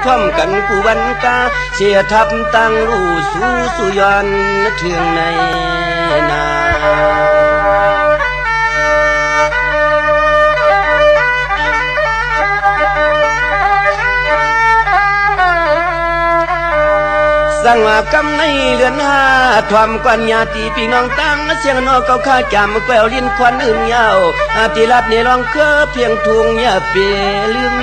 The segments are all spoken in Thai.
พร้อมกันกูวันกาเสียทับตั้งรู้สู้สุยอนเทืองในนาสังว่ากำในเรือนหาทวามกวนญาติพี่น้องตั้งเสียงนอกเขาข้าจำแกวลิ้นควันอื่นยาวตีลัดในรองเคอเพียงทุงอย่าเปลืม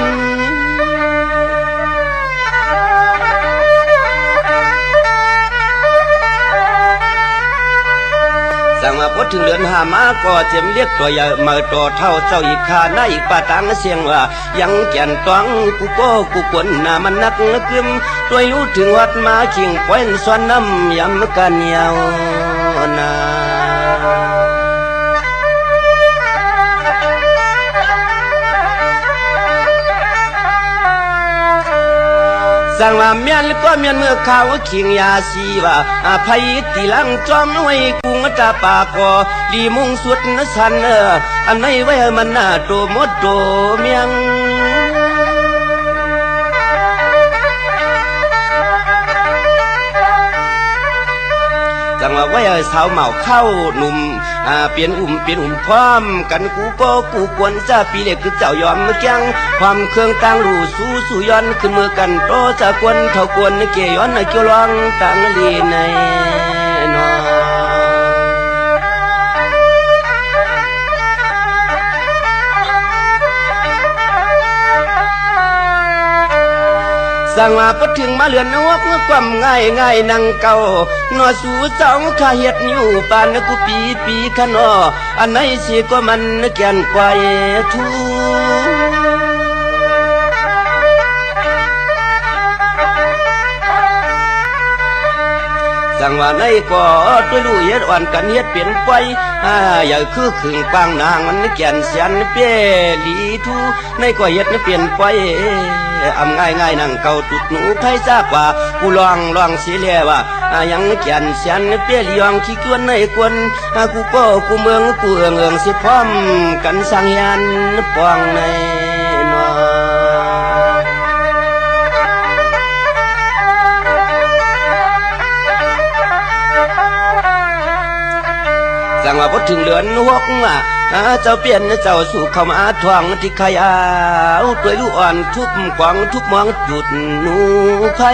สั่งมาพดถึงเรือนหามาก็เจียมเรียกตัวใหญ่มาต่อเท่าเจ้าอีกขาหน้าอีกป่าตังเสียงว่ายังแก่นตองกูโก้กูกวนหน้ามันนักกึมตัวรู้ถึงวัดมาขิงปล่อยสวนน้ำยำกันยาวนาสั่งว่าเมียนก็เมียนเมื่อเขาขิงยาสีว่าอภัยตีลังจอมไว้กุ้งตาปากอลีมุงสุดนสันอันไหนไว้มันหน้าโตมดโตเมียงจังว่าไว้สาวเหมาเข้าหนุ่มเปลี่ยนอุ่มพร้อมกันกูโก้กูกวนจะปีเล็กคือเจ้ายอมเกียงความเครื่องตั้งรูสู้ย้อนขึ้นมือกันโตจะกวนเท่ากวนเกี่ยย้อนเกี่ยวร้องตั้งลีในนอสั่งว่าพอถึงมาเลือนนวกความง่ายนั่งเก่านอสู่เจ้าข้าเฮ็ดอยู่ปานกูปีขนออันไหนสิก็มันแก่นกว่าทูสั่งว่าในก็ตัวรู้เฮ็ดอ่อนกันเฮ็ดเปลี่ยนไปอย่าคือขึงปางนางมันแก่นเสียนเปี้ยลีทูในก็เฮ็ดเปลี่ยนไปง่ายนั่งเก่าตุดหนูไผซากว่ากูลองสิแลว่ายังแก่นเสียนเปี้ยลียองขี้กวนในกวนกูก็กูเมืองกูเอิงสิพร้อมกันสร้างยันปองในนอสั่งว่าพอถึงเดือนหกเจ้าเปลี่ยนเจ้าสู่เข้ามาทวงที่ใครเอาตัวลูกอ่อนทุบกวางทุบมองจุดหนูไผ่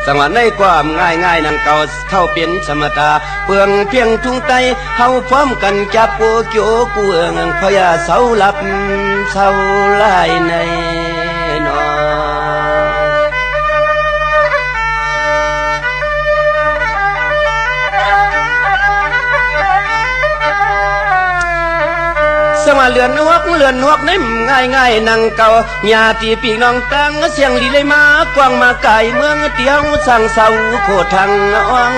สังวาในความง่ายนั่งเก่าเข้าเป็นสมถะเปลืองเพียงทุ่งไตเฮาพร้อมกันจับโกโจกูเอิงพยาเสาหลับเสาลายในนอสมาเลือนหวกนิ่มง่ายนั่งเก่าญาติพี่น้องตั้งเสียงลีเลยมากวางมาไก่เมืองเตียวสั่งเสาโคทางอ่อง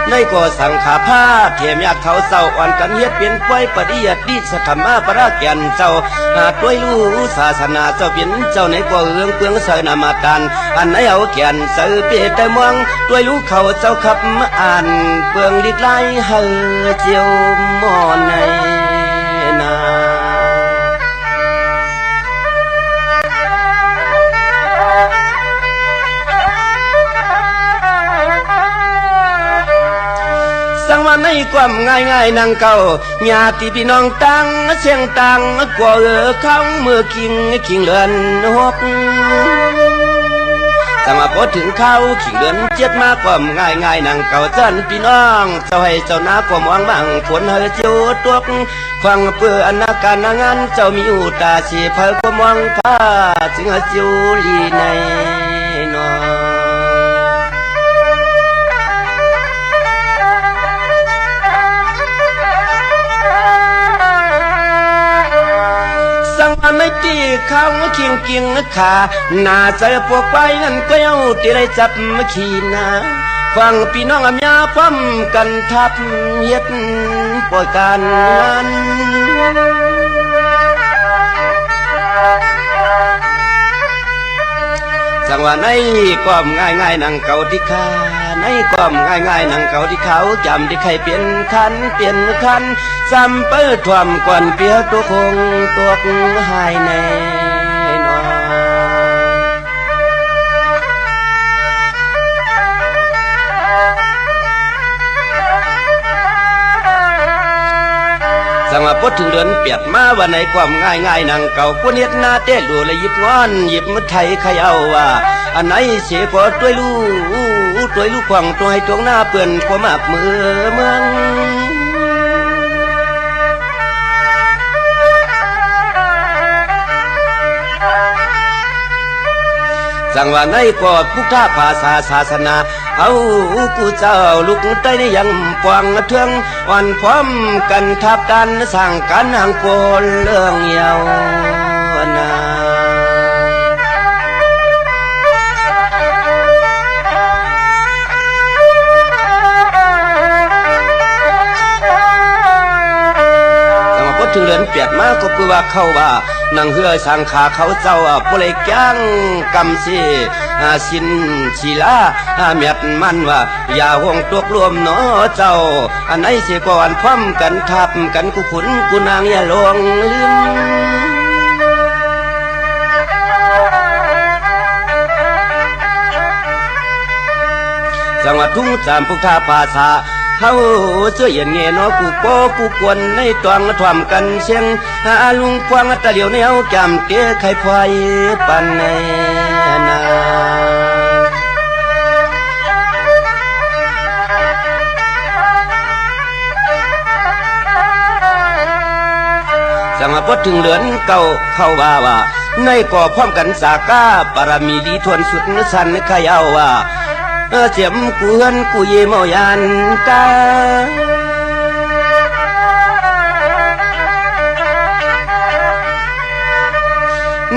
ในก็สั่งขาผ้าเทียมยากเขาเศร้าอ่อนกันเฮ็ดเปลี่ยนไปปฏิยัติดิสธรรมะประราแก่นเจ้าด้วยรู้ศาสนาเจ้าเป็นเจ้าในก็เอื้องเปลืองเสนามาตันอันไหนเอาแก่นเสือเปียแต่มองด้วยรู้เขาเจ้าขับอ่านเปลืองดิดไล่เฮอเจียวมอนในนาสั่งว่าในความง่ายนั่งเก่าญาติพี่น้องตั้งเสียงตั้งกว่าเขาเมื่อคิงเลือนหกสั่งว่าพอถึงเขาขิงเลือนเจ็ดมาความง่ายนั่งเก่าเจ้าพี่น้องเจ้าให้เจ้าหน้าความหวังบางฝนเฮอเจียวตกฟังเพื่ออนาการงานเจ้ามีอุตาสีเพิ่ความหวังผ้าจึงเจียวลีในนอไม่ตีเขาคิงขาหน้าใจพวกไปนั่นก็เอาที่ได้จับมาขี่นาฟังพี่น้องอำยาพร้อมกันทับเฮ็ดปล่อยการงานจังว่าในความง่ายนั่งเก่าที่ขาใน ความง่ายๆนังเก่าที่เขาจำที่ใครเปลี่ยนคันซ้ำเปิดความก่อนเปียตัวคงตัวหายแน่นอนสังว่าพดถึงเดือนเปียดมาว่าในความง่ายๆนังเก่าพวกเนียดหน้าเต้ดูเลยหยิบงอนหยิบมือไทยใครเอาว่าอันไหนเสียก็ตัวลูขวางตัวให้ตรงหน้าเปื่อนความอับมือเมืองสั่งว่าในกอดพุทธภาษาศาสนาเอากูเจ้าลูกใต้ในยังปวงเทืองวันพร้อมกันทับกันสั่งกันห่างโกนเรื่องยาวนาถึงเดือนเปียดมาก็คือว่าเขาว่านังเฮือสังขาเขาเจ้าผู้เลยแก้งกำสีสินชีลาเมียดมันว่าอย่าห่วงตัวรวมเนาะเจ้าอันไหนเสียก่อนพร้อมกันทับกันกูขุนกูนางอย่าลวงลืมจังหวัดทุ่งสามพุทธภาษาเขาเชื่ออย่างเงี้ยเนาะกูโป้กูกวนในตวงทวมกันเชียงลุงควางตะเหลียวเนี่ยจำเตี้ยไข่พลอยปันในนาจังหวะพอถึงเหลือนเก่าเข้าว่าในก่อพร้อมกันสากาปรมีดีทวนสุดสันขยาวว่าเจียมกูเฮือนกูเยเมายานกา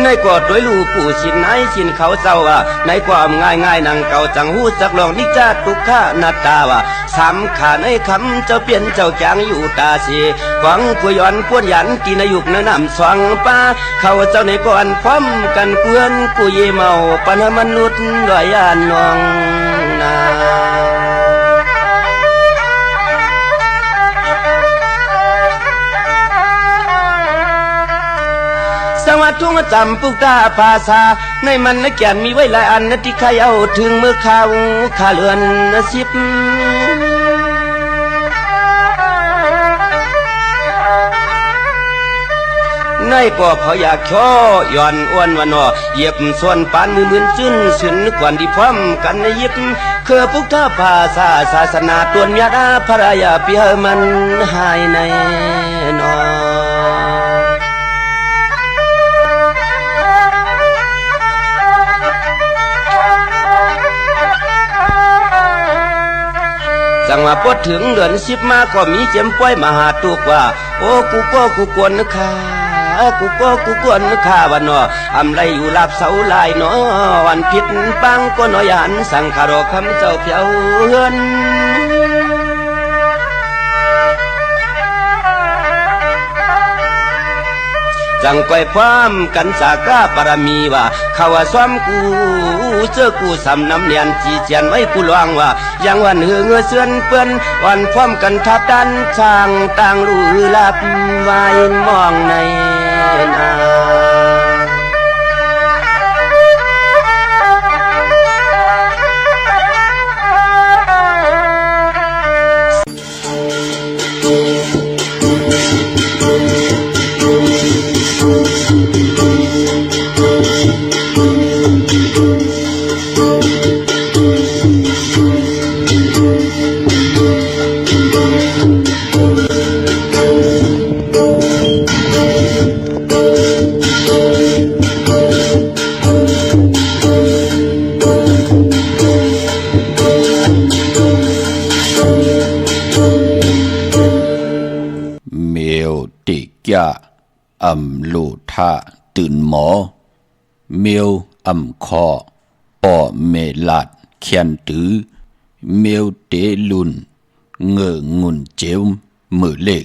ในกอดด้วยลูกผู้ชินไหนชินเขาเจ้าว่าในความง่ายนังเก่าจังหูสักลองนิจาตุกข้านาตาว่าสำขาในคำเจ้าเปลี่ยนเจ้าจางอยู่ตาสีหวังกุยอนกวนยันกินในยุกในน้ำสวงป้าเขาเจ้าในก่อนพร้อมกันเกลือนกูเยเมาปัญหามนุษย์ด้วยยานนองนาสวัสดิ์ทุ่งจำปุกตาภาษาในมันนักแก่นมีไว้หลายอันที่ใครเอาถึงเมื่อข่าวขาเลือนสิบในก็พออยากช่อย่อนอ้วนวันนอเหยียบส่วนปานมือซึ้นกวนที่พร้อมกันในยิบคือพุทธภาษาศาสนาตัวเมียดาภรรยาเปียมันหายในนอจังว่าพอถึงเดือนสิบมาก็มีเจ็มป้อยมาหาตุกว่าโอ้กูกวนนะค่ะกูกวนนะค่ะวันนออำไรอยู่ลาบเสาลายเนาะวันผิดปังก็น้อยหันสังขารคำเจ้าเพียวเฮือนจังก้อยพร้อมกันสากาปรมีว่าเขาว่าซ้อมกูเจอกูสำน้ำเนียนจีเจียนไว้กูลวงว่ายังวันเหือเงือเสือนเปื้อนวันพร้อมกันทับดันช่างต่างรู้ลับไว้มองในนาอำโลธาตื่นหมอเมียวอำคอปอเมลาดเขียนตือเมียวเตลุนเงงุนเจวมือเล็ก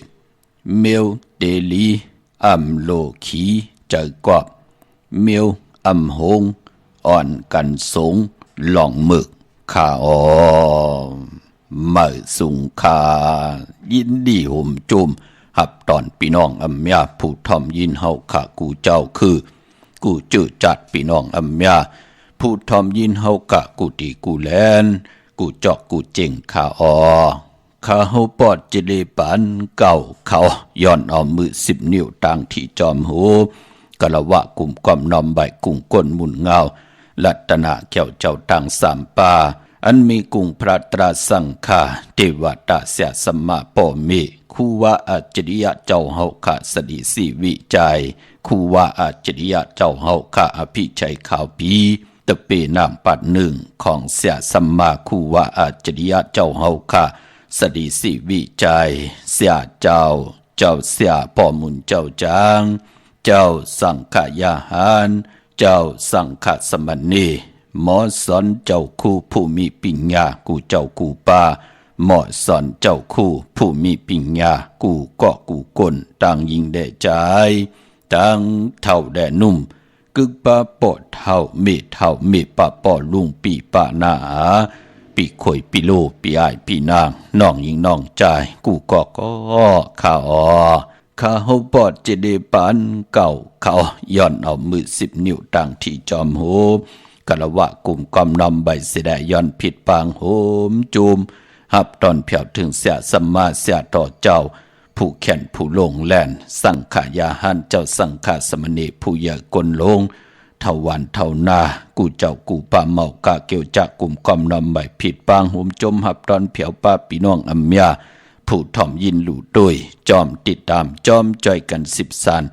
เมียวเตลีอำโลขีใจกอบเมียวอำหงอ่อนกันสงหล่องมึก ข้าอ๋อมาสุงคายินดีห่มจุมหับตอนพี่น้องอำยาผู้ทอมยินเฮาข้ากูเจ้าคือกูจื้อจัดพี่น้องอำยาผู้ทอมยินเฮากะกูตีกูแลนกูจอกกูเจ๋งข้าอ๋อข้าเฮาปอดจิเลปันเก่าเขาย้อนเอามือ10 นิ้วต่างที่จอมหูกะละวะกลุ่มความนอมใบกุ้งก้นหมุนเงาลัตนาแก้วเจ้าต่างสามปาอันมีกุงพระตราสังฆาเทวตาเสียสมมาปอมีคูว่าอาจริยะเจ้าเฮาข้าสดิสีวิจัยคูว่าอาจริยะเจ้าเฮาข้าอภิชัยข่าวปีตะเปนามปัดหนึ่งของเสียสมมาคูว่าอาจริยะเจ้าเฮาข้าสดิสีวิจัยเสียเจ้าเสียปอมุนเจ้าจางเจ้าสังฆยาหารเจ้าสังฆสมณีหมอสอนเจ้าคู่ผู้มีปัญญากูเจ้ากูป่าหมอสอนเจ้าคู่ผู้มีปัญญากูก็กูกลต่างยิงแด่ใจต่างเท่าแด่นุ่มกึกปะปอดเท่าเมปะปอลุงปีปะนาปีข่อยปีโลปีอ้ายปีนางน้องยิงน้องใจกูก็ข้าอ๋อข้าเฮาปอดเจเดปันเก่าเขาย้อนเอามือ10 นิ้วต่างที่จอมหูกะละวะกลุ่มกอมนำใบเสดย้อนผิดปางโหมจูมหับตอนเพียวถึงเสียสมมาเสียต่อเจ้าผู้แข่นผู้ลงแล่นสังขายาหันเจ้าสังฆาสมณีผู้ใหญ่กลลงเท่าวันเท่านากูเจ้ากูป่าเมากะเกี่ยวจากกลุ่มกอมนำใบผิดปางโหมจมหับตอนเพียวป้าพี่น้องอัมยาผู้ถ่อมยินหลู่ด้วยจอมติดตามจอมจอยกัน10 สาน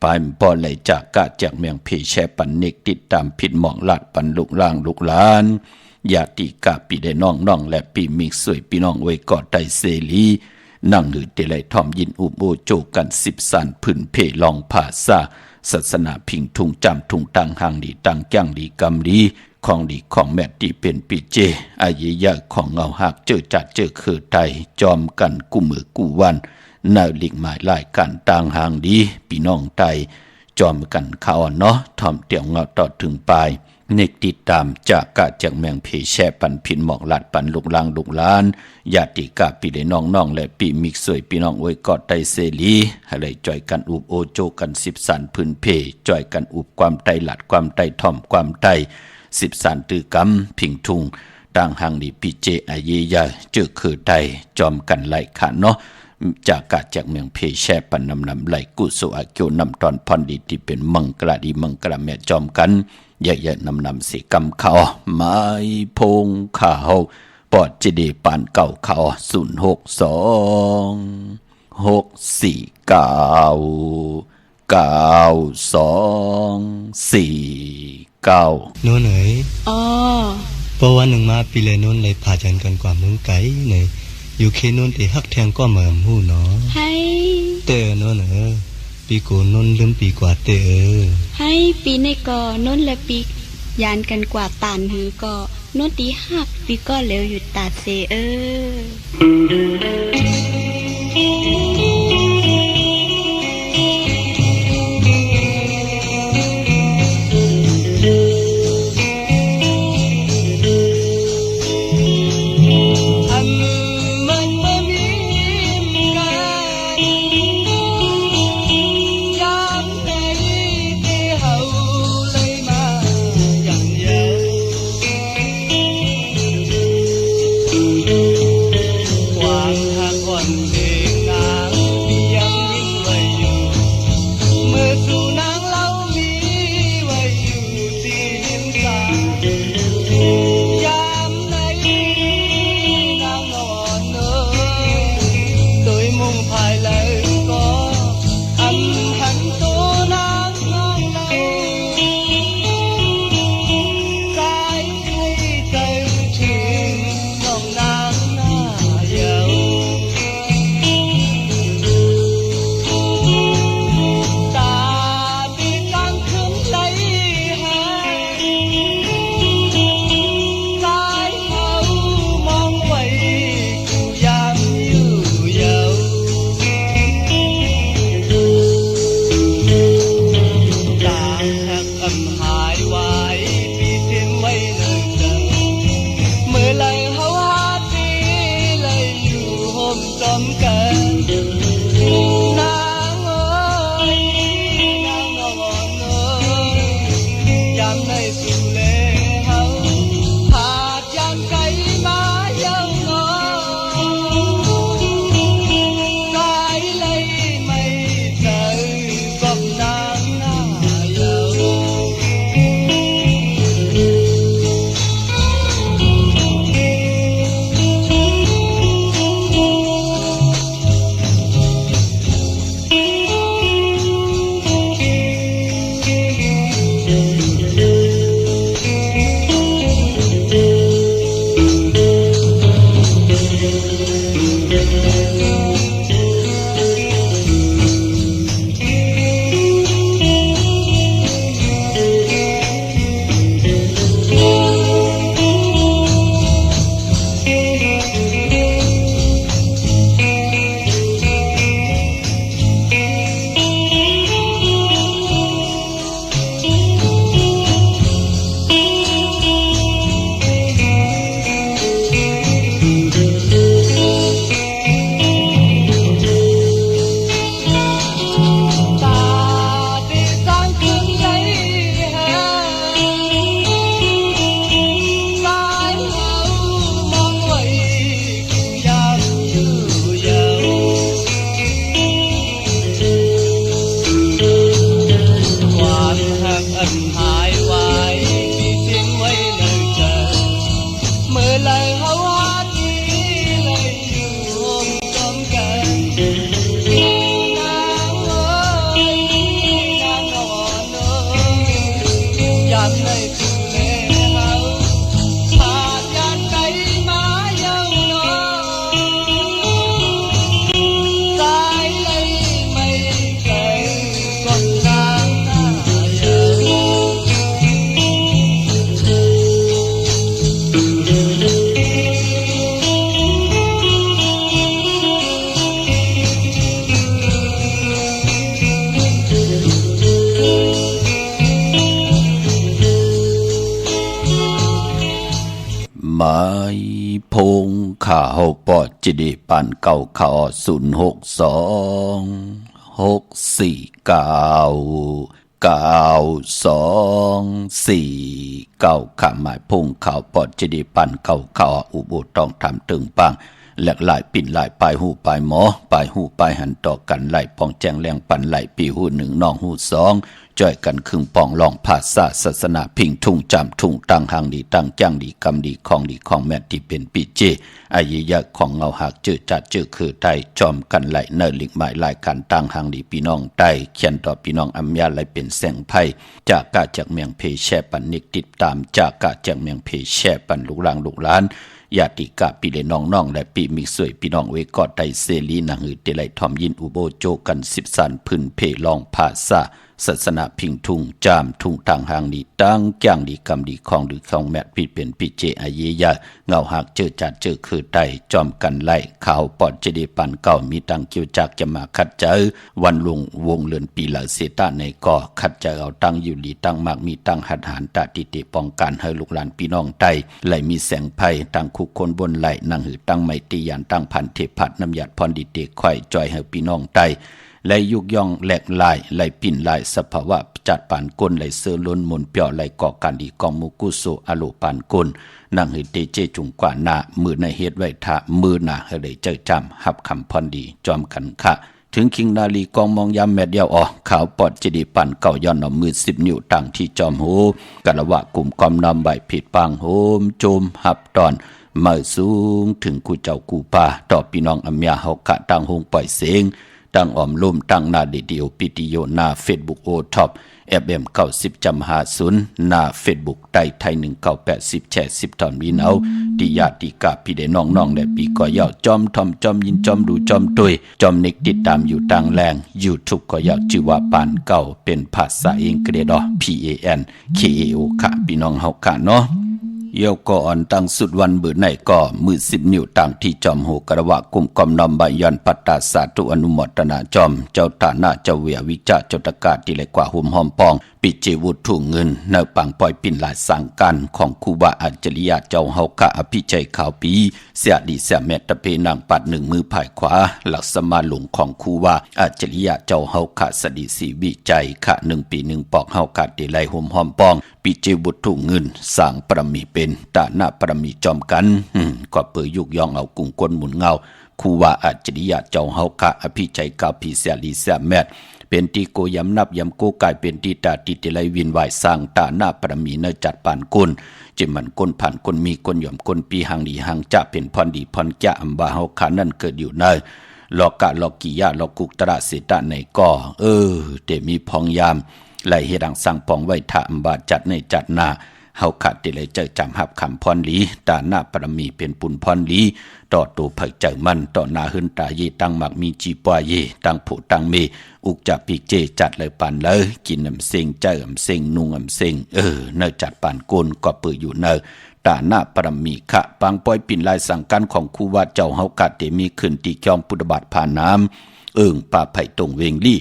ปายปอไหลจากกะจากเมืองเพแชปันเนกติดตามผิดหมองลาดปันลูกล่างลูกหลานญาติกะปีได้น้องและปีมิกสวยพี่น้องไว้กอดไตเสลีนั่งหือเตไลทอมยินอุโบโจกัน10 สานพื้นเพลองภาษาศาสนาพิงทุงจำทุงตังห่างดีตังแก้งดีกำดีของดีของแม่ดีเป็นปีเจอายุยะของเงาหักเจอจัดเจอคือไตจอมกันกูมือกูวันนาลิกหมายลายกันต่างห่างดีพี่น้องไตจอมกันเขาเนาะทอมเตียวเงาต่อถึงปลายเนกติดตามจากกะจากเมืองเพแช่ปันพินหมอกลัดปันลูกลางลูกล้านญาติกะปีได้น้องและปีมิกสวยพี่น้องไว้กอดไตเสลีอะไรจอยกันอุบโอโจกัน10 สานพื้นเพจอยกันอุบความไตหลัดความไตทอมความไต10 สานตือกำพิงทุงต่างห่างดีปีเจอาเยยาเจอคือไตจอมกันไหลขาเนาะจากกาจากเมืองเพแช่ปันนำไหลกุศลอาเกียวนำตอนพรดีที่เป็นมังกรดีมังกรแม่จอมกันแย่ๆนำสีกำเขาไม้พงข่าวปอดเจดีปานเก่าเขา062 649 โน่นไหนอ๋อเพราะวันหนึ่งมาปีเลยโน่นเลยพาจันกันกว่าเมืองไกลไหนอยู่เคโน่นที่ฮักแทงก็เหมือนหูเนาะให้เตอโน่นปีโกโน่นลืมปีกว่าเตอให้ปีในก่อโน่นและปียานกันกว่าตานหือก็โน่นตีฮักปีก็เหลวอยู่ตาเซ ยพงข่าวปอดจิดีปันเก่าข่าว0626499249ข่าวหมายพงข่าวปอดจิดีปันเก่าข่าวอุบต้องทำถึงปังแหลกหลายปิ่นหลายปลายหูปลายหมอปลายหูปลายหันต่อกันไหลปองแจงแรงปันไหลปีหูหนึ่งน้องหูสองจ่อยกันครึ่งปองลองภาษาศาสนาพิงทุ่งจำทุ่งตั้งหางดีตั้งจ้างดีกำดีของแม่ที่เป็นปีเจอายุยะของเงาหักเจอจัดเจอคือไตจอมกันไหลเนอลิกหมายลายการตั้งหางดีพี่น้องไตเขียนต่อพี่น้องอัมยาไหลเป็นแสงไพ่จากกาจากเมียงเพแช่ปันนิกติดตามจากกาจากเมียงเพแช่ปันลูกหลางลูกหลานญาติกาปีเลน้องและปีมิกสวยพี่น้องเวกอดไตเซลีนางหือเตไลทอมยินอุโบโจกัน10สันพื้นเพลองภาษาศาสนาพิงทุ่งจามทุ่งทางหางดีตั้งจ้างดีกำดีของหรือของแมทพี่เป็นพี่เจอาเยยะเงาหักเจอจัดเจอคือไตจอมกันไล่ข่าวปอดเจดีปันเก่ามีตังเกี่ยวจากจะมาขัดเจอวันลุงวงเลือนปีเหล่าเสตาในก่อขัดเจอเอาตั้งอยู่ดีตั้งมากมีตั้งหัดหานตาติเตป้องกันให้ลูกหลานพี่น้องไตไหลมีแสงไพ่ตั้งคุกคนบนไหลนางหือตั้งไมตรียานตั้งพันเทพัดน้ำหยาดพรดิเตควายจอยให้พี่น้องไตและยุกย่องแหลกลายไหลปิ่นลายสภาวะจัดปานก้นไหลเสือล้นมนเปียวไหลก่อการดีกองมุกุโสอโลปานก้นนางหือเตเจจุงกว่านามือในเฮ็ดไว้ทะมือหนาเฮได้เจอจำหับคำพรดีจอมกันคะถึงคิงนาลีกองมองยามแม่เดียวขาวปอดจิดีปันเก่าย้อนเอามือ10 นิ้วตั้งที่จอมหูกะละวะกลุ่มกอมนำใบผิดปางโหมโจมหับตอนมาสูงถึงกูเจ้ากูป่าต่อพี่น้องอัมยาเฮากะตั้งหงปล่อยเสียงตั้งออมลุ่มตั้งนาเดียวปิติโยนาเฟซบุ๊กโอท็อปFM 90.50นาเฟซบุ๊กไต้ไทย1980แชร์10ตอนวินเอาติญาติกาพี่ได้น้องๆและปีก็ยาวจอมทอมจอมยินจอมดูจอมตุยจอมนิกติดตามอยู่ต่างแรง YouTube ก็ยาวชื่อว่าปานเก่าเป็นภาษาอังกฤษPANKAO ค่ะพี่น้องเฮาค่ะเนาะเยี่ยวก่อนตั้งสุดวันเบื่อไหนก็มือ10 นิ้วตั้งที่จอมโหกระวะกุมกอมนำใบยันปัตตาสาธุอนุโมทนาจอมเจ้าตาหน้าเจ้าเวียวิจาเจ้าตะกาที่ไหลกว่าหุ่มหอมปองปิเจวุฒถุเงินเนปังปล่อยปิ่นหลายสังกันของครูบาอัจฉริยะเจ้าเฮากะอภิชัยข่าวปีเสียดีเสียแม่ตะเพนางปัด1มือภายขวาหลักสมาหลงของครูบาอัจฉริยะเจ้าเฮากะสดีสีวิจัยขะ1 ปี1ปอกเฮากะที่ไหลหุ่มหอมปองปิเจวุฒถุเงินสร้างปรมีเป็นตาหน้าปรมีจอมกันก็เปื่อยุกย่องเอากุ้งก้นหมุนเงาครูบาอัจฉริยะเจ้าเฮากะอภิชัยข่าวปีเสียดีเสียแม่เป็นที่โกยำนับยำโกกายเป็นที่ตาติเตไลวินไหวสร้างตาหน้าปรมีเนจัดปานกุลจิมันกุลผ่านกุลมีกุลหย่อมกุลปีหังดีหังจะเป็นพรดีพรจะอัมบาเฮาขานั่นเกิดอยู่ในลอกะลอกิยะลอกุกตระเสตะในก่อเตมีพองยามไหลเฮดังสั่งปองไว้ทะอัมบาจัดในจัดหน้าเฮาขาดติเลยเจอจำหับคำพรลีตาหน้าปรมีเป็นปุนพรลีต่อตัวเผยเจอมันต่อหน้าหึนตาเยตั้งมักมีจีปวาเยตั้งผู้ตั้งเมอุกจับปีเจจัดเลยปานเลยกินน้ำเซ็งเจอน้ำเซ็งนุ่งน้ำเซ็งเนอจัดปานโกนก็เปิดอยู่เนอตาหน้าปรมีขะปังปล่อยปิ่นลายสังกันของครูว่าเจ้าเฮากัดเตมีขึ้นตีจอมพุทธบาทผ่านน้ำป่าไผ่ตรงเวงลี่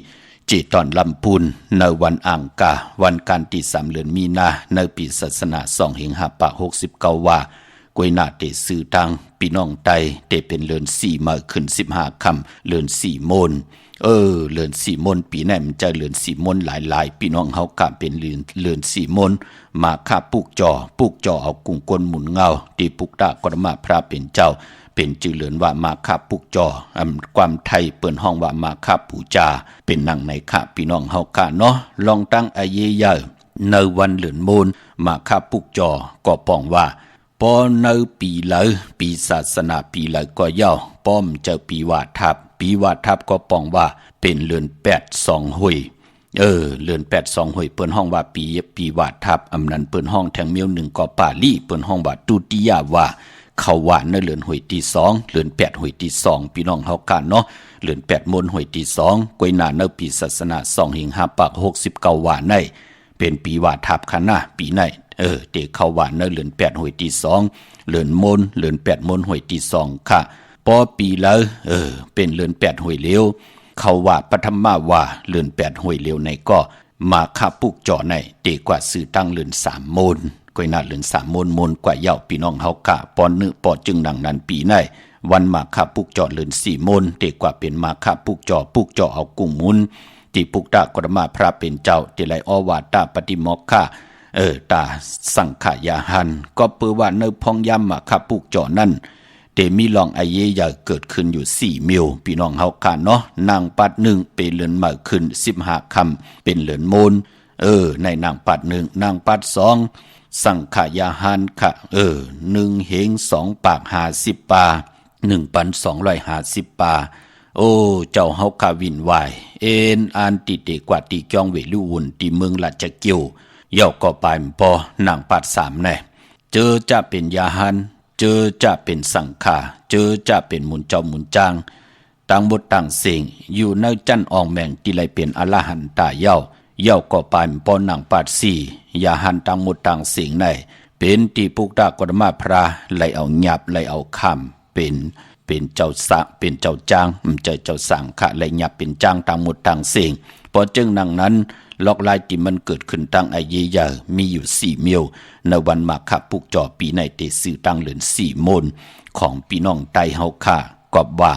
จีตอนลำพูนในวันอ่างกาวันการที่3 เดือนมีนาในปีศาสนา2 หิงหาปะ69ว่ากวยนาเตซื้อตังพี่น้องไตเตเป็นเลือน4มาขึ้น15คำเลือน4 โมนเลือน4 โมนปีนั้นมันจะเลือน4 โมนหลายพี่น้องเฮากะเป็นเลือน4 โมนมาค่าปุกจอเอากุ้งก้นหมุนเงาตีปุกตะกรมาพระเป็นเจ้าเป็นจื่อเลือนว่ามาคาปุกจอความไทยเปิ้นห้องว่ามาคาปูจาเป็นนั่งในคาพี่น้องเฮากะเนาะลองตั้งอาเยยะในวันเลือนมูลมาคาปุกจอก็ป้องว่าปอในปีเลยปีศาสนาปีเลยก็ย่อป้อมเจอปีวาทับก็ป้องว่าเป็นเลือน8 2 หุยเลือน8 2 หุยเปิ้นห้องว่าปีวาทับอำนั้นเปิ้นห้องแทงเมียว1ก็ปาลี่เปิ้นห้องว่าตุติยาว่าเขาว่าในเลือนหวยที่2เลือน8หวยที่2พี่น้องเฮากันเนาะเลือน8 มนหวยที่2กวยหน้าในปีศาสนา2 หิงหาปะ69ว่าในเป็นปีวาทับคันนะปีไหนเตเขาว่าในเลือน8หวยที่2เลือนมนเลือน8 มนหวยที่2ค่ะพอปีแล้วเป็นเลือน8หวยเหลวเขาว่าปฐมมาว่าเลือน8หวยเหลวในก็มาคาปุกจ่อในเตกว่าซื้อตั้งเลือน3 มน ก้อยหน้าเลือน3 มนกว่าเหย้าพี่น้องเฮากะปอนนึปอจึงดังนั้นปีในวันมาคาปุกจอเลือน4 มนเด็กกว่าเป็นมาคาปุกจอเอากุ้งมุนที่ปุกตากรมาพระเป็นเจ้าที่ไลอวาตาปฏิโมกขะตาสังขยาหันก็เปือว่าเนพองยำมาคาปุกจอนั่นเตมีลองไอเยยาเกิดขึ้นอยู่4 มิวพี่น้องเฮากะเนาะนางปัด1เป็นเลือนมาขึ้น15 คำเป็นเลือนโมนในนางปัด1นางปัด2สังขยาหันค่ะ1 เหง 2 ปาก50 ปา1,250 ปาโอ้เจ้าเฮากะวินวายอันติเตกว่าติจองเวลุวุ่นที่เมืองราชเกียวเย่าก็ไปปอนางปัด3แน่เจอจะเป็นยาหันเจอจะเป็นสังขาเจอจะเป็นมุนเจ้ามุนจางต่างบทต่างเสียงอยู่ในจันอองแมงที่ไลเป็นอรหันตาเย่าก็ไปปอนางปัด4ยาหันต่างหมดต่างเสียงในเป็นที่ปุกดากรมาพระไลเอาหยับไลเอาคำเป็นเจ้าสะเป็นเจ้าจางเจ้าสังขะไลหยับเป็นจางต่างหมดต่างเสียงพอจึงนั้นลอกลายที่มันเกิดขึ้นตั้งไอเยยามีอยู่4 มิวในวันมาคาปุกจอปีในเตซื้อตั้งเหลือน4 มนของพี่น้องไตเฮาค่ะก็ว่า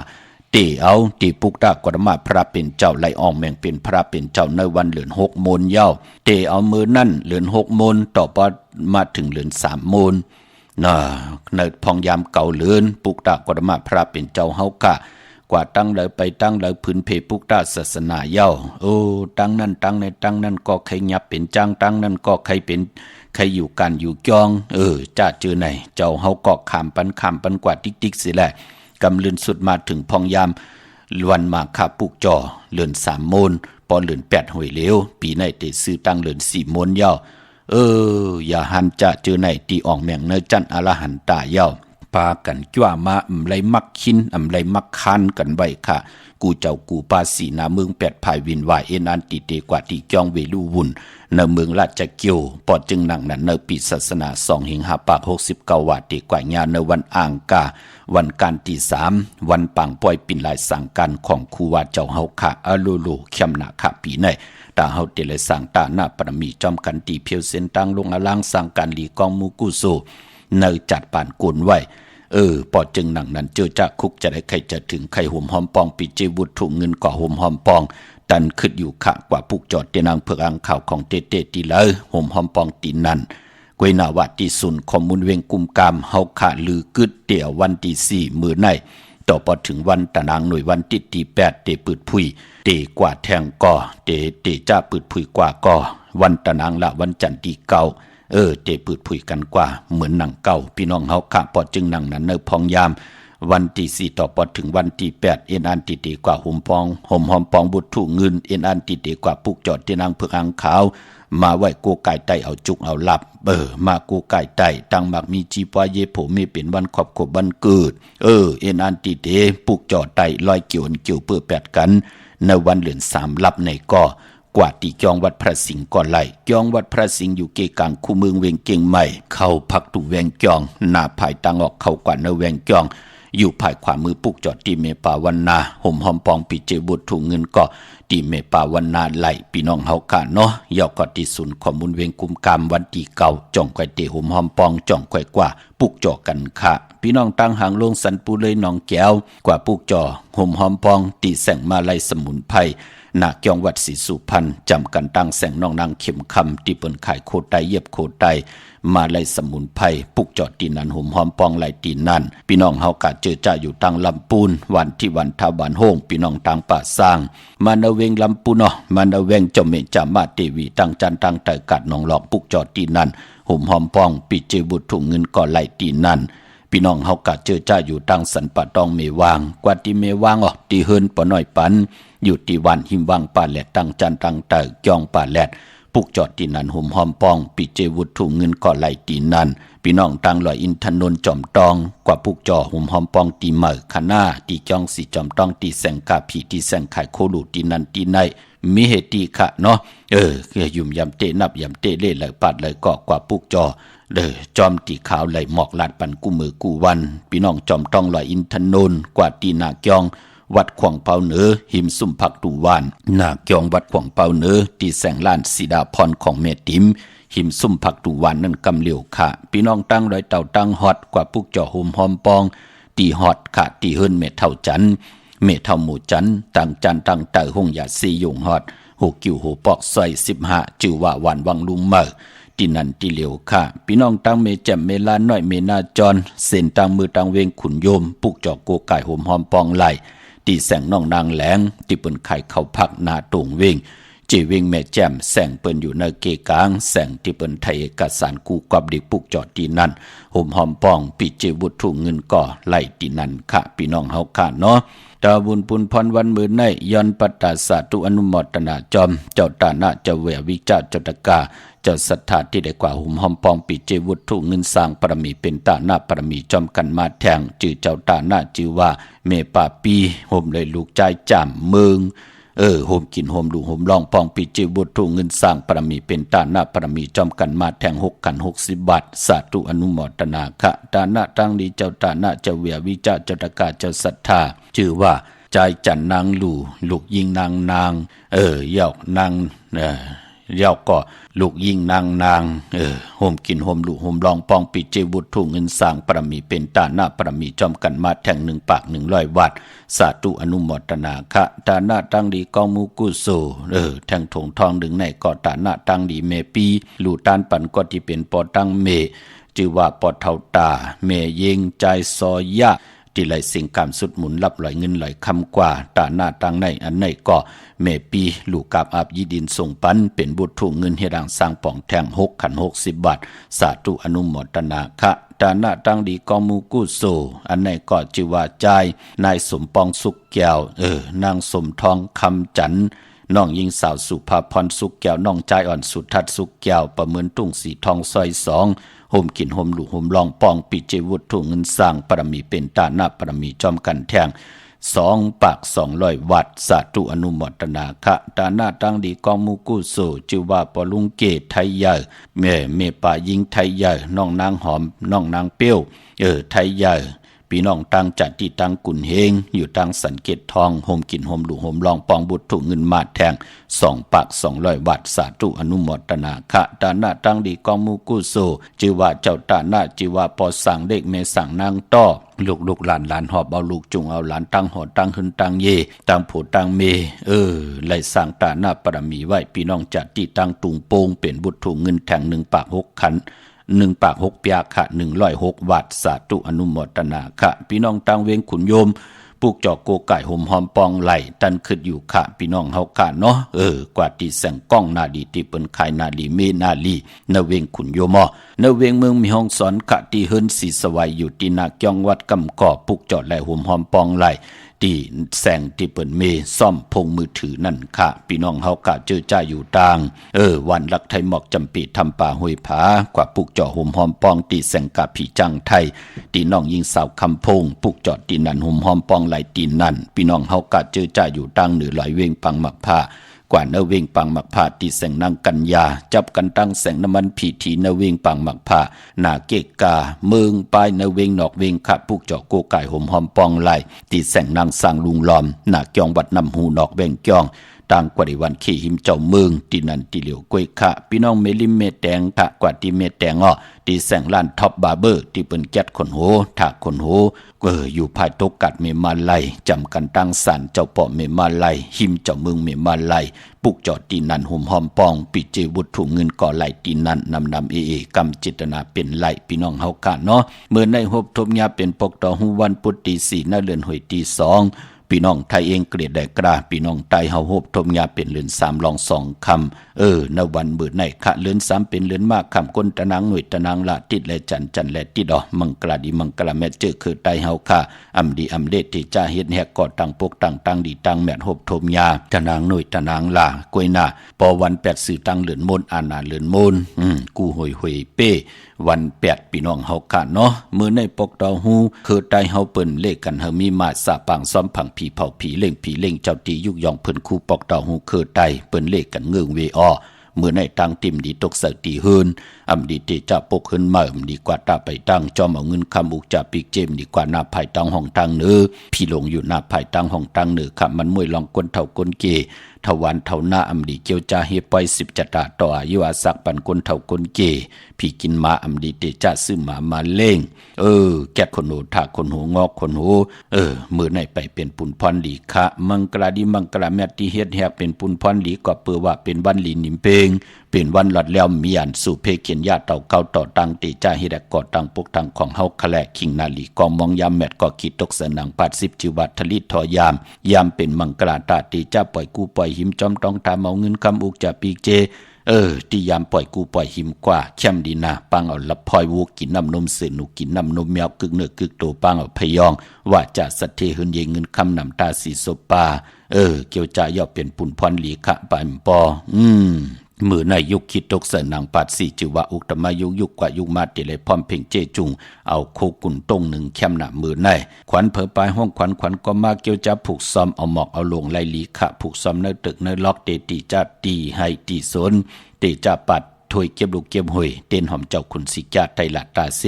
เตเอาที่ปุกตากรมาพระเป็นเจ้าไลอองแมงเป็นพระเป็นเจ้าในวันเหลือน6 มนเย้าเตเอามือนั่นเหลือน6 มนต่อปอมาถึงเหลือน3 มนในพองยามเก่าเหลือนปุกตากรมาพระเป็นเจ้าเฮาค่ะกว่าตั้งเลยไปตั้งเลยพื้นเพปุกตาศาสนาเย้าตั้งนั้นตั้งในตั้งนั้นก็ใครยับเป็นจ้างตั้งนั้นก็ใครเป็นใครอยู่กันอยู่จองจ้าเจอไหนเจ้าเฮาก็ขามปันกว่าติ๊กสิแหละกำลืนสุดมาถึงพองยามวันมาคาปุกจอเลือน3 มนปอนเลือน8 หวยเหลวปีในเตซื้อตั้งเลือน4 มนเย้าอย่าหันจะเจอไหนตีอ่องแมงเนจันอรหันตาเย้าพากันจ้วมาไรมักคินไรมักคันกันไว้ค่ะกูเจ้ากูปาสีนาเมือง8 ภายวินวายอันติเตกว่าที่จองเวลุวุ่นในเมืองราชเกียวปอดจึงนั่งนั้นในปีศาสนา2 หิงหาปาก69 ว่าเตกว่าญาในวันอ่างกาวันการที่3วันปังปล่อยปิ่นลายสั่งกันของครูว่าเจ้าเฮาค่ะอโลโลเข้มนาค่ะปีในตาเฮาเตเลยสั่งตาหน้าปรมีจอมกันตีเพียวเส้นตังลงอลังสั่งการลีกองมูกุโซในจัดป่านกุนไว้ปอจึงหนังนั้นเจอจะคุกจะได้ใครจะถึงใครห่มหอมปองปิเจบุตรถุงเงินก่อห่มหอมปองตันขึ้นอยู่ขะกว่าปุกจอดเตนางเผือกอังข่าวของเตตีเลยห่มหอมปองตีนันกวยนาวาตีสุนคอมมุนเวงกุมกามเฮาขาลือกึดเตี่ยววันที่4มือในต่อพอถึงวันตะนางหน่วยวันที่8เตปืดพุยเตกว่าแทงก่อเตจ้าปืดพุยกว่าก่อวันตะนางละวันจันทร์ที่9เตปืดพุยกันกว่าเหมือนหนังเก่าพี่น้องเฮาค่ะพอจึงหนังนั้นเนพองยามวันที่4ต่อพอถึงวันที่8อันติเตกว่าห่มหอมปองบุตรถุเงินอันติเตกว่าปุกจอดเตนางเผือกอังขาวมาไว้กูไก่ไตเอาจุกเอาหลับมากูไก่ไตตั้งมักมีจีปวเยโผมีเป็นวันขอบขบวันเกิดอันติเตปุกจอดไตลอยเกี่ยวเปื้อแปดกันในวันเหลือน3ลับในก่อกว่าตีจองวัดพระสิงห์ก่อนไหลจองวัดพระสิงห์อยู่เกกลางคู่เมืองเวียงเก่งใหม่เข้าพักตู่แวงจองหน้าภายตังออกเข้ากว่าในแวงจองอยู่ภายขวามือปุกจอดตีเมปาวันนาห่มหอมปองปิเจบุตรถุงเงินก็ตีเมปาวันนาไหลพี่น้องเฮาค่ะเนาะยอกก็ตีศูนย์ข้อมูลเวียงกุมกามวันที่เก่าจ่องไข่เตห่มหอมปองจ่องไข่กว่าปุกจอกันค่ะพี่น้องตั้งหางลงสันปูเลยน้องแก้วกว่าปุกจอห่มหอมปองตีแสงมาไลสมุนไพรนาจองวัดศรีสุพรรณจำกันตั้งแสงน้องนางเข็มคำที่เปิ้นขายโคไตเย็บโคไตมาไลสมุนไพรปุกจอดตีนันห่มหอมปองไหลตีนันพี่น้องเฮากะเจอจ่าอยู่ตังลำปูนวันที่วันทาบานโฮงพี่น้องตังป่าสร้างมาเนเวงลำปูนเนาะมาเนเวงจอมเมจามาเตวีตังจันตังไตกัดน้องหลอกปุกจอดตีนันห่มหอมปองปิเจบุตรถุงเงินก่อไหลตีนันพี่น้องเฮากะเจอจ่าอยู่ตังสันปะตองเมวางกว่าที่เมวางตีเฮินปะน้อยปันอยู่ที่วันหิมวังป่าแหลดตังจันตังไตจองป่าแหลดปุกจอดตีนันห่มหอมปองปิเจวุฒถุงเงินก่อไหลตีนันพี่น้องตังลอยอินทนนท์จอมตองกว่าปุกจอห่มหอมปองตีเหมอคณาตีจองสีจอมตองตีแสงกาผีตีแสงไข่โคลูตีนันตีในมีเหตุค่ะเนาะยุ่มยำเตนับยำเตเล่เลยปัดเลยก็กว่าปุกจอจอมตีขาวไหลหมอกลาดปันกู้มือกู้วันพี่น้องจอมตองลอยอินทนนท์กว่าตีนาจอง วัดขวางเปาเหนือหิมซุ่มผักตุวานหน้าเกียงวัดขวางเปาเหนือที่แสงล้านสีดาพรของเมติมหิมซุ่มผักตุวานนั่นกำเหลียวค่ะพี่น้องตั้งร้อยเต่าตั้งฮอดกว่าปุกจ่อโฮมหอมปองตีฮอดค่ะตีเฮิรนเมเท่าจันเมเท่าหมู่จันตั้งจันตั้งเต่าหงยาซียงฮอดหูกิ่วหูปอกซอย15จื่อว่าวันวังลุงเมอที่นั่นที่เหลียวค่ะพี่น้องตั้งเมแจ่มเมลาน้อยเมนาจรเส้นตั้งมือตั้งเวงขุนโยมปุกจ่อโกไก่โฮมหอมปองไหลตีแสงน้องนางแหลงที่เปิ้นไข่เข้าพักนาตรงเวงจีเวงแม่แจ่มแสงเปิ้นอยู่ในเกกลางแสงที่เปิ้นไทยเอกสารกูกับเด็กปุกจอดที่นั่นโฮมหอมปองปิเจวุฒถุเงินก่อไหลที่นั่นค่ะพี่น้องเฮาค่ะเนาะตาบุญปุนพรวันมือในย้อนปัตตาสาธุอนุโมทนาจอมเจ้าตานะเจ้าเววิจาเจ้าตะกาเจ้าศรัทธาที่ได้กว่าหุ่มหอมปองปิเจวุฒถุเงินสร้างปรมีเป็นตาหน้าปรมีจอมกันมาแทงจื่อเจ้าตาหน้าจื่อว่าเมปาปีห่มเลยลูกใจจำเมืองโฮมกินโฮมดูโฮมลองปองปีเจบุตรเงินสร้างปรมีเป็นตาหน้าปรมีจอมกันมาแทง6 กัน 60 บาทสาธุอนุโมทนาคะตาหน้าตั้งดีเจ้าตาหน้าเจ้าเวียวิจาเจ้าตะกาเจ้าศรัทธาชื่อว่าใจจันนางลูกยิงนางเยาวนางเยาก็ลูกยิงนางโฮมกินโฮมดูโฮมลองปองปีเจบุตรเงินสร้างปรมีเป็นตาหน้าปรมีจอมกันมาแทง1 ปาก100 วัดสาธุอนุโมทนาคะตาหน้าตั้งดีกองมูกุโซแทงถงทองดึงในก็ตาหน้าตั้งดีเมปีลูตานปันก็ที่เป็นปอตั้งเมจือว่าปอเท่าตาเมเยงใจซอยะที่ไหลสิ่งกามสุดหมุนรับไหลเงินไหลคำกว่าตาหน้าตั้งในอันในก็เมปีลูกกาบอาบยีดินส่งปันเป็นบุตรถูกเงินเฮดังสร้างป่องแทง6 ขัน 60 บาทสาธุอนุโมทนาคะตาหน้าตั้งดีกองมูกุโซอันในก็จือว่าใจนายสมปองสุกแก้วนางสมทองคำจันน้องยิงสาวสุภาพรสุกแก้วน้องใจอ่อนสุทัศน์สุกแก้วประเมินตุ้งสีทองซอย2โฮมกินโฮมลูกโฮมลองปองปิเจวุฒถุเงินสร้างปรมีเป็นตาหน้าปรมีจอมกันแทง2 ปาก 200 วัดสาธุอนุโมทนาคะตาหน้าตั้งดีกองมูกุโซจือว่าปอลุงเกตไทยใหญ่เมป่ายิงไทยใหญ่น้องนางหอมน้องนางเปี้ยวไทยใหญ่พี่น้องตั้งจัดที่ตั้งกุนเฮงอยู่ตั้งสันเกตทองโฮมกินโฮมลูกโฮมลองปองบุตรถูกเงินมาแทง2 ปาก 200 วัดสาธุอนุโมทนาคะตาหน้าตั้งดีกองมูกุโซจือว่าเจ้าตาหน้าจือว่าปอสั่งเด็กเมสั่งนางต้อลูกหลานหอบเอาลูกจุงเอาหลานตั้งหอตั้งหึนตั้งเยตั้งผูตั้งเมไล่สร้างตาหน้าปรมีไว้พี่น้องจัดที่ตั้งตุงโปงเป็นบุตรถูกเงินแทง1 ปาก 6 ขัน1 ปาก 6 เปียค่ะ106 วัดสาธุอนุโมทนาค่ะพี่น้องตั้งเวงขุนโยมปุกจอกโกไก่ห่มหอมปองไหลตันขึ้นอยู่ค่ะพี่น้องเฮาค่ะเนาะกว่าที่แสงกล้องนาดีที่เปิ้นขายนาลีเมนาลีนเวงขุนโยมนเวงเมืองมีห้องสอนค่ะที่เฮิรนสีสวัยอยู่ที่นาเกียงวัดกำก่อปุกจอดไหลห่มหอมปองไหลที่แสงที่เปิ้นเมซ่อมพงมือถือนั่นค่ะพี่น้องเฮากะเจอจ้าอยู่ต่างวันลักไทยหมอกจำปีทำป่าห้วยผากว่าปุกจ่อห่มหอมปองตีแสงกะผีจังไทยตีน้องยิงสาวคำพงปุกจอดตีนั่นห่มหอมปองไหลตีนั่นพี่น้องเฮากะเจอจ้าอยู่ต่างเหนือไหลเวงปังมักผ้ากว่าเนเวงปังมักผ้าตีแสงนางกัญญาจับกันตั้งแสงน้ำมันผีทีเนเวงปังมักผ้าหนาเกกาเมืองปลายเนเวงนอกเวงขะปุกเจาะโกไก่ห่มหอมปองไหลตีแสงนางสร้างลุงลอมหนาเกียงวัดนำหูนอกเวงเกียงต่างกว่าในวันขี้หิมเจ้าเมืองที่นั่นที่เหลียวกล้วยค่ะพี่น้องเมลิมเมแตงค่ะกว่าที่เมแตงที่แสงล้านท็อปบาร์เบอร์ที่เปิ้นแก๊ดคนโหถากคนโหอยู่ภายตกกัดเมมาไลจำกันตั้งสันเจ้าปอเมมาไลหิมเจ้าเมืองเมมาไลปุกจอดตีนันห่มหอมปองปิเจวุฒถุเงินก่อไหลตีนันนำกำจิตนาเป็นไหลพี่น้องเฮากะเนาะเมื่อในหบทบยาเป็นปกต่อหูวันพุธตี4นาเดือนหวยตี2พี่น้องไทยเองเกลียดได้กล้าพี่น้องไตเฮาโฮบทมยาเป็นเลือน3ลอง2คำในวันมื้อในคะเลือน3เป็นเลือนมากคำก้นตะนางหน่วยตะนางละติดและจันและติดมังกลาดีมังกลาแม่เจอคือไตเฮาค่ะอำดีอำเดที่จ้าเฮ็ดแฮกก่อตั้งปกตั้งดีตั้งแม่นโฮบทมยาตะนางหน่วยตะนางละกวยหน้าปอวัน8สื่อตั้งเลือนมนอานาเลือนมนกูหวยเป้วัน8พี่น้องเฮาค่ะเนาะมื้อในปกตอฮูคือไตเฮาเปิ้นเลขกันเฮามีมาสะปางซ้อมผังผีเผาผีเล่งเจ้าตียุกยองเพิ่นคู่ปอกตอฮูคือไตเปิ้นเลขกันเงืองเวอ เมื่อในตังติ่มดีตกเสตีเฮินอำดีเตจะปกเฮินมาดีกว่าตาไปตั้งจอมเอาเงินคำอุกจะปีกเจมดีกว่าหน้าภายตั้งห้องตั้งเนื้อพี่ลงอยู่หน้าภายตั้งห้องตั้งเนื้อค่ะมันมวยลองก้นเท่าก้นเกทวันเท่าหน้าอำดีเกียวจาเฮปอย10 จตาต่ออายุอาศักปันก้นเท่าก้นเกพี่กินมาอำดีเตจะซื้อหมาเล่งแกะคนหูถาคนหูงอกคนหูมือในไปเป็นปุนพรหลีคะมังกราดีมังกราแมตติเฮ็ดแฮกเป็นปุนพรหลีก็เปือว่าเป็นวันหลีนิมเพงเป็นวันหลอดแล้วมีอันสู่เพเขียนญาเต่าเก่าต่อตังเตจาเฮดกอตังปกตังของเฮาคะแลคิงนาลีกองมองยามแมตก็คิดตกเสนัง80จิวัตทลิตทอยามเป็นมังกราตาเตจาปล่อยกูปล่อยหิมจอมต้องตามเอาเงินคำอุกจะปีกเจที่ยามปล่อยกูปล่อยหิมกว่าเข้มดีนาปังเอาละพอยวูกินน้ำนมเสือหนูกินน้ำนมแมวกึกเนื้อกึกโตปังเอาพยองว่าจะสัตเทหืนเยเงินคำนำตาสีโซปาเกี่ยวจะย่อเป็นปุ่นพรหลีคะปานปอมือในยุคคิดตกเสนังปัดสี่จิวะอุตมายุกกว่ายุคมาติเลยพร้อมเพ่งเจจุงเอาโคกุนต้งหนึ่งเข้มหนามือในขวัญเผอปลายห้องขวัญก็มาเกี่ยวจะผูกซ้อมเอาหมอกเอาลงไล่ลีขะผูกซ้อมในตึกในล็อกเตตีจะตีให้ตีสนเตจะปัดถวยเก็บลูกเก็บหวยเต้นหอมเจ้าคุณสิกาไตละตาเซ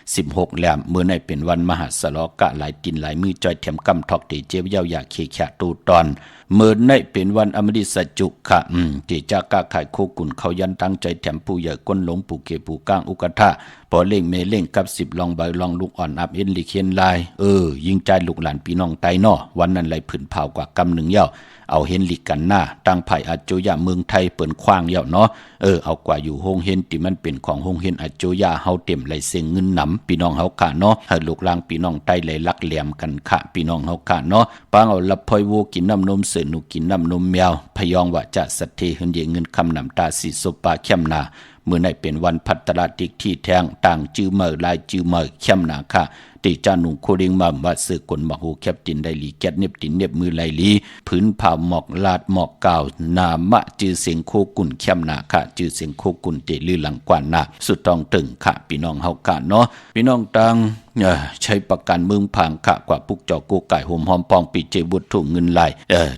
16แหลมเมื่อในเป็นวันมหาสลอกะหลายตินหลายมือจอยเถียมกำทอกเตเจียวยาวยาเคขะตูตอนเมื่อในเป็นวันอมฤตสัจจุขะเตจากาขายโคกุนเขายันตั้งใจแถมผู้ใหญ่ก้นหลงปู่เกปู่ก้างอุกทะพอเล่งเมเล่งกับ10ลองใบลองลูกอ่อนอับเอ็นลิเคียนลายยิงใจลูกหลานพี่น้องไตนอวันนั้นไหลผืนเผากว่ากำหนึ่งเย่าเอาเห็นลิกันหน้าตั้งไผ่อาโจยาเมืองไทยเปิ่นขว้างเย่าเนาะเอากว่าอยู่โฮงเฮนที่มันเป็นของโฮงเฮนอาโจยาเฮาเต็มไหลเสียงเงินหนำพี่น้องเฮาค่ะเนาะให้ลูกหลานพี่น้องไตไหลลักแหลมกันค่ะพี่น้องเฮาค่ะเนาะปางเอาละพอยโวกินน้ำนมเสือหนูกินน้ำนมแมวพยองว่าจะสัตเทหืนเยเงินคำนำตาสีโซปาเข้มนาเมื่อในเป็นวันพัตราติกที่แทงต่างจื้อเมอลายจื้อเมอเข้มนาค่ะติจานุงโคเริงมาว่าสือกลมหูแคบตินได้ลีแกดเน็บตินเน็บมือไหลลีผืนผ่าหมอกลาดหมอกกาวนามะจื้อเสียงโคกุนเข้มนาค่ะจื้อเสียงโคกุนเตลือหลังกว่านาสุดต้องตึงค่ะพี่น้องเฮากะเนาะพี่น้องตังใช้ประกันเมืองผางค่ะกว่าปุกจอกูไก่ห่มหอมปองปีเจบุตรถุงเงินไหล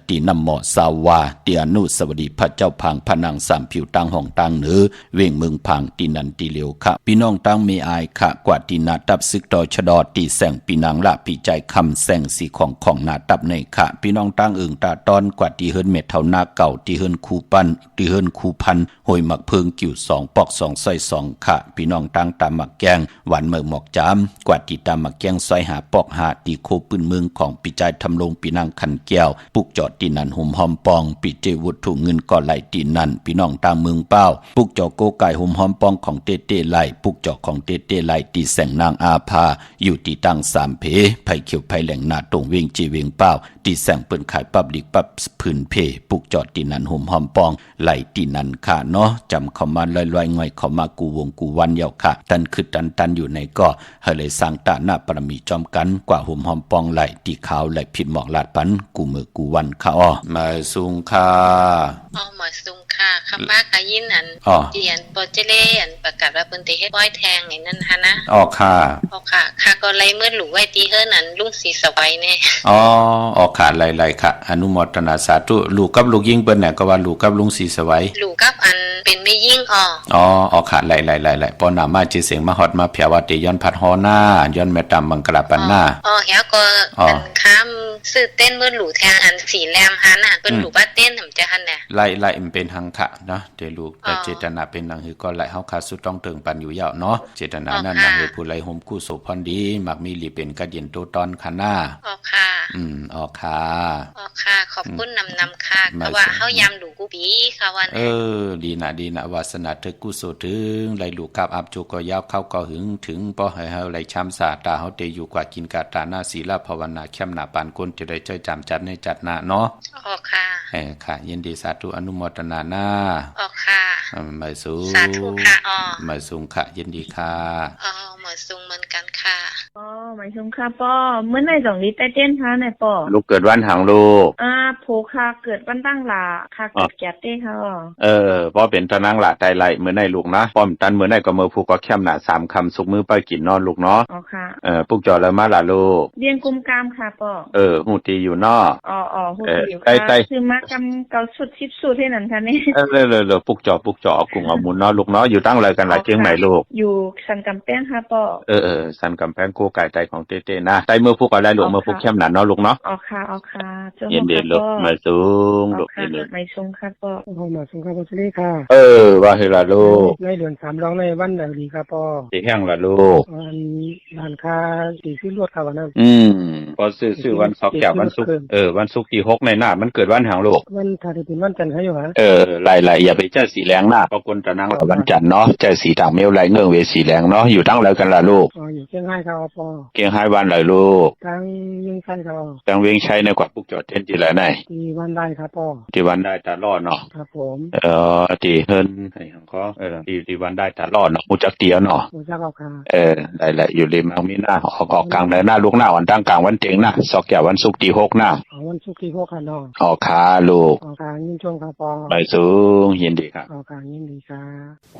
ตีนำหมอสาวาเตียนุสวัสดีพระเจ้าผางพนางสามผิวตังห้องตังเหนือเว่งเมืองผางตีนันตีเหลียวค่ะพี่น้องตังมีอายค่ะกว่าตีนาตับซึกต่อชะดอตีแสงปีนางละปีใจคำแสงสีของนาตับในค่ะพี่น้องตังอึ่งตาตอนกว่าตีเฮิรนเม็ดเท่านาเก่าตีเฮิรนคูปันตีเฮิรนคูพันหอยหมักเพิงกิ่ว2ปอก2ซอย2ค่ะพี่น้องตังตามหมักแกงหวานเมือหมอกจามกว่าตีตามหมักแกงซอยหาปอกหาตีโคปืนเมืองของปีใจทำลงปีนางขันแก้วปุกจอดตีนันห่มหอมปองปีเจวุฒถุเงินก่อไหลตีนันพี่น้องตามเมืองเป้าปุกจอโกไก่ห่มหอมปองของเต้ไหลปุกจอของเต้ไหลตีแสงนางอาภาอยู่ตีตั้ง3เพไผ่เขียวไผ่แหลงนาตรงเวงจีเวงเป้าตีแสงเปิ้นขายปับลิกปับพื้นเพปุกจอดตีนันห่มหอมปองไหลตีนันค่ะเนาะจำเข้ามาลอยๆง่อยเข้ามากูวงกูวันเยาค่ะตันคือตันอยู่ในก็ให้เลยสร้างตาหน้าปรมีจอมกันกว่าห่มหอมปองไหลตีขาวไหลผิดหมอกลาดปันกูมือกูวันค่ะมาสุงค่ะมาสุงค่ะคำว่ากายินอันเดียนโปรเจเลอันประกาศว่าเปิ้นสิเฮ็ดป้อยแทงไอ้นั่นฮะนะค่ะค่ะก็ไล่เมื่อหลูไว้ตีเฮิรนอันลุงสีสวัยแน่ค่ะไล่ๆค่ะอนุโมทนาสาธุลูกกับลูกยิ่งเปิ้นน่ะก็ว่าลูกกับลุงสีสวัยลูกกับอันเป็นไม่ยิ่งค่ะไล่ๆๆๆปอหน้ามาจิเสียงมาฮอดมาเพียว่าติย้อนผัดฮอหน้าย้อนแม่ตามบังกลาปันหน้าเฮียก็อันค้ามซื้อเต้นเมื่อหลูแทงอันสีแรมหันน่ะเปิ้นหลูบ้าเต้นทำจะหันน่ะไล่มันเป็นหังคะเนาะเดี๋ยวลูกแต่เจตนาเป็นดังคือก็ไล่เฮาคาสุดต้องเติงปันอยู่ยาวเนาะเจตนานั้นนำให้ผู้ไล่ห่มกู้โสพรดีมักมีหลีเป็นกระเดียนโตตอนคณะค่ะค่ะขอบคุณนำค่ะเพราะว่าเฮายามหลูกูปีค่ะว่าดีนะวาสนาเธอกู้โสถึงไล่ลูกกับอับโจก็ยาวเข้าก็หึงถึงป้อให้เฮาไล่ช้ำสาตาเฮาเตอยู่กว่ากินกาตาหน้าศีลภาวนาเข้มหน้าปานก้นจะได้จ้อยจำจัดในจัดหน้าเนาะค่ะค่ะยินดีสาธุอนุโมทนานะค่ะมาสูสาธุค่ะมาสูงค่ะยินดีค่ะมาสูงเหมือนกันค่ะ หมายถึงค่ะป้อเมื่อไหร่สองลิตรใต้เต้นค่ะไหนป้อลูกเกิดวันหางลูกโผค่ะเกิดวันตั้งหลาค่ะเกิดแก่เต้ค่ะป้อเป็นตะนางหลาไตไหลเมื่อไหร่ลูกนะป้อมตันเมื่อไหร่ก็มือผูกก็แคมหนา3คำสุกมือไปกินนอนลูกเนาะอ๋อค่ะปุกจอแล้วมาล่ะลูกเรียนกุมกามค่ะป้อหูตีอยู่นอหูตีอยู่ค่ะคือมากำเกาสุดทิพสุดให้นั่นค่ะนี่เลยปุกจอเอากุ้งเอาหมุนเนาะลูกเนาะอยู่ตั้งเลยกันหลายเชียงใหม่ลูกอยู่สันกำแพงค่ะป้อสันกำแพงโกไก่ไตของเต้ๆนะไตมือผูกอะไรลูกมือผูกแคมหนาเนาะลูกเนาะอ๋อค่ะเย็นเด็ดลูกมาสูงลูกเย็นเด็ดไม่สูงค่ะป้อมาสูงครับพ่อสุรีค่ะว่าให้ละลูกในเดือน3ร้องในวันไหนดีครับป้อที่แห้งละลูกร้านค้าสีซื้อรวดค่ะวันนั้นพอซื้อวันศุกร์แก่วันศุกร์วันศุกร์ที่6ในหน้ามันเกิดวันหางลูกวันถ้าจะเป็นวันจันทร์ให้อยู่ฮะหลายอย่าไปเจ้าสีแรงหน้าเพราะคนตะนังวันจันทร์เนาะเจ้าสีตางเมลไหลเงื่องเวสีแรงเนาะอยู่ตั้งแล้วกันละลูกอยู่เชียงรายครับป้อเชียงรายวันไหนลูกตั้งเวียงชัยครับตั้งเวียงชัยในกว่าปุกจอดเต้นที่ไหนไหนที่วันได้ครับป้อที่วันได้ตลอดเนาะครับผมที่เฮิรนให้ของเขาที่วันได้ตลอดเนาะมูจักเตียวเนาะมูจักเอาค่ะได้แหละอยู่ริมมังมีหน้าออกกลางในหน้าลูกหน้าวันตั้งกลางวันเจ๋งนะสอกแก่วันศุกร์ที่6หน้าวันศุกร์ที่6ค่ะเนาะออกขาลูกออกขายินช่วงครับป้อไปสูงยินดีครับออกขายินดีครับเ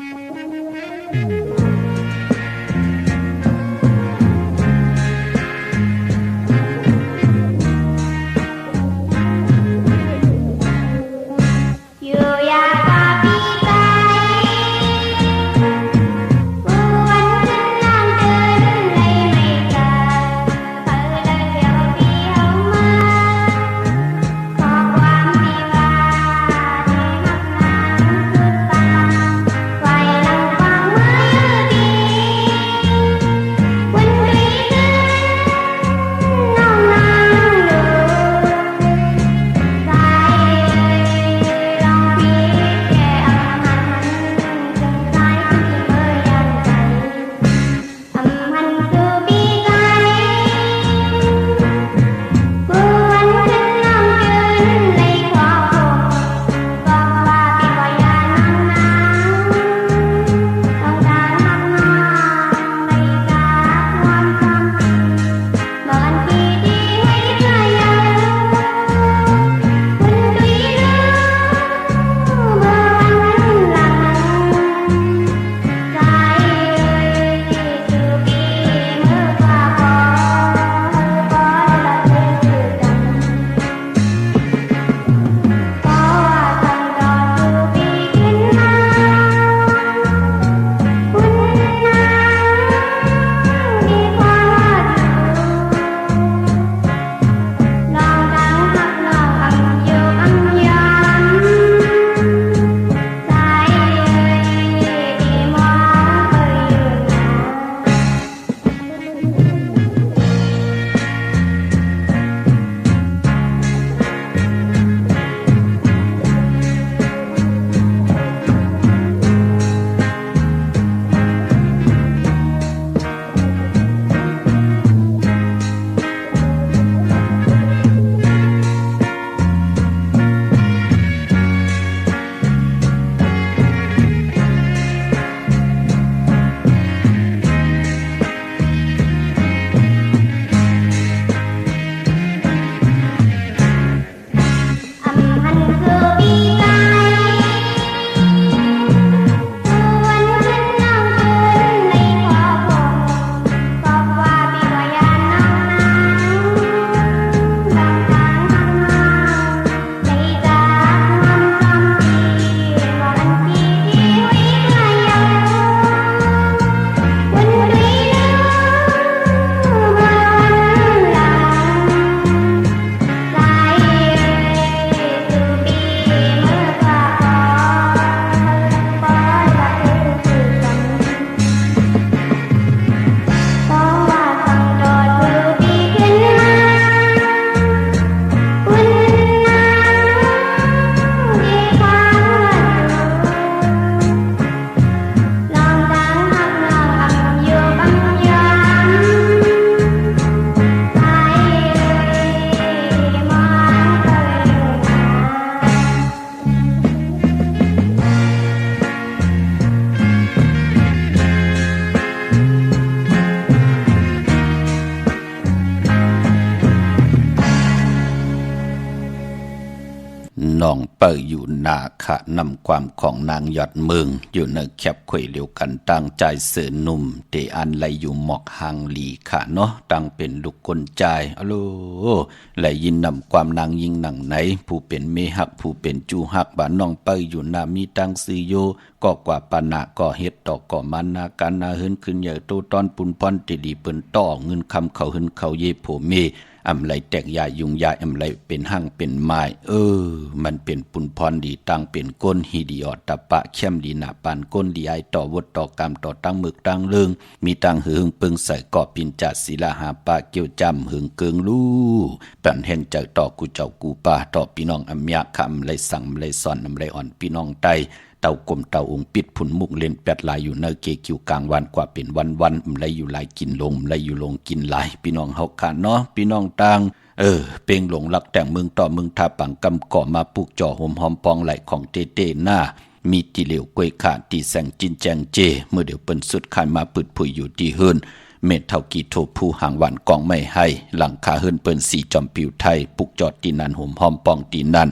เปิดอยู่นาขะนำความของนางยอดเมืองอยู่ในแคบข่อยเหลียวกันตั้งใจเสือนุ่มเตอันไหลอยู่หมอกหางหลีขะเนาะตั้งเป็นลูกกลใจอะโลไหลยินนำความนางยิงหนังไหนผู้เป็นเมหักผู้เป็นจูหักบ้านน้องเปิดอยู่นามีตั้งซื้อโยก็กว่าปานะก็เฮ็ดต่อก็มันนาการนาเฮินขึ้นใหญ่โตตอนปุนพรติดีเปิ้นต่อเงินคำเขาเฮินเขาเยโผเมอำไรแตกยายุงยาอำไรเป็นหั่งเป็นไม้มันเป็นปุนพรดีตั้งเป็นก้นฮีดีออตะปะเข้มดีหนาปานก้นดีไอต่อวดต่อกรรมต่อตั้งมึกตั้งเรื่องมีตั้งหึงปึงใส่กอบปินจัดศิลาหาปะเกี่ยวจำหึงเกิงลู่ปันเห็นใจต่อกูเจ้ากูป่าต่อพี่น้องอำยาคำไรสั่งไรสอนอำไรอ่อนพี่น้องไตเต่ากลมเต่าองปิดผุนมุกเล่นแปดลายอยู่เนเกคิวกลางวันกว่าเป็นวันไหลอยู่ไหลกินลงไหลอยู่ลงกินไหลพี่น้องเฮาขาเนาะพี่น้องต่างเป่งหลงรักแต่งเมืองต่อเมืองทาปังกำก่อมาปลูกจ่อหอมหอมปองไหลของเต้หน้ามีตีเหลวกวยขาตีแสงจินแจงเจเมื่อเดี๋ยวเปิ้นสุดขายมาปืดผุยอยู่ที่เฮิรนเม็ดเท่ากี่โทผู้ห่างหวานกองไม่ให้หลังคาเฮิรนเปิ้นสีจอมปิวไทยปลูกจอดตีนันหอมหอมปองตีนัน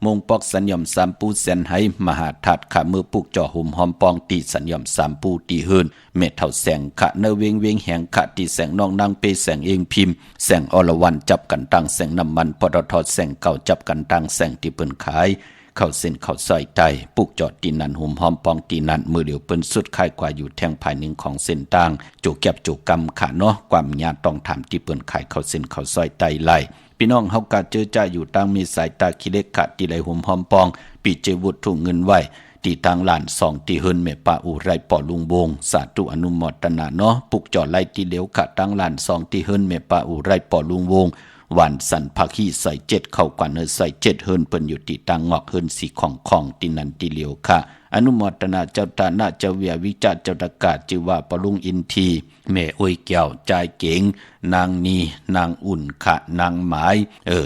มงปอกสัญญมสามปูเซนให้มหาทัดขามือปุกจ่อหุ่มหอมปองตีสัญญมสามปูตีเฮินเม็ดเท่าแสงขะเนเวงแหงขะตีแสงน้องนางเปแสงเองพิมพ์แสงอรวันจับกันตั้งแสงน้ำมันปตทแสงเก่าจับกันตั้งแสงที่เปิ้นขายเข้าเส้นเข้าซอยไตปุกจอดตีนันหุ่มหอมปองตีนันมือเดียวเปิ้นสุดคายกว่าอยู่แทงภายหนึ่งของเส้นต่างจูแก็บจูกำขาเนาะความญาติต้องถามที่เปิ้นขายเข้าเส้นเข้าซอยไตไล่พี่น้องเฮากะเจอจ้าอยู่ตั้งมีสายตาคิเล็กขะตีไหลหุ่มหอมปองปีเจวุฒถุงเงินไว้ตีทางหลาน2ตีเฮินเมปาอุไรปอลุงวงสาธุอนุโมทนาเนาะปุกจอไล่ตีเหลวขะตั้งหลาน2ตีเฮินเมปาอุไรปอลุงวงหวานสันผักขี้ใส่7เข้ากว่าเนใส่7เฮินเปิ้นอยู่ตีตังงอกเฮินสีของตีนันตีเหลวค่ะอนุโมทนาเจ้าตานะเจ้าเวียวิจารเจ้าตากาศจิว่าปลุงอินทีแม่อวยแก้วใจเก๋งนางนีนางอุ่นขะนางหมาย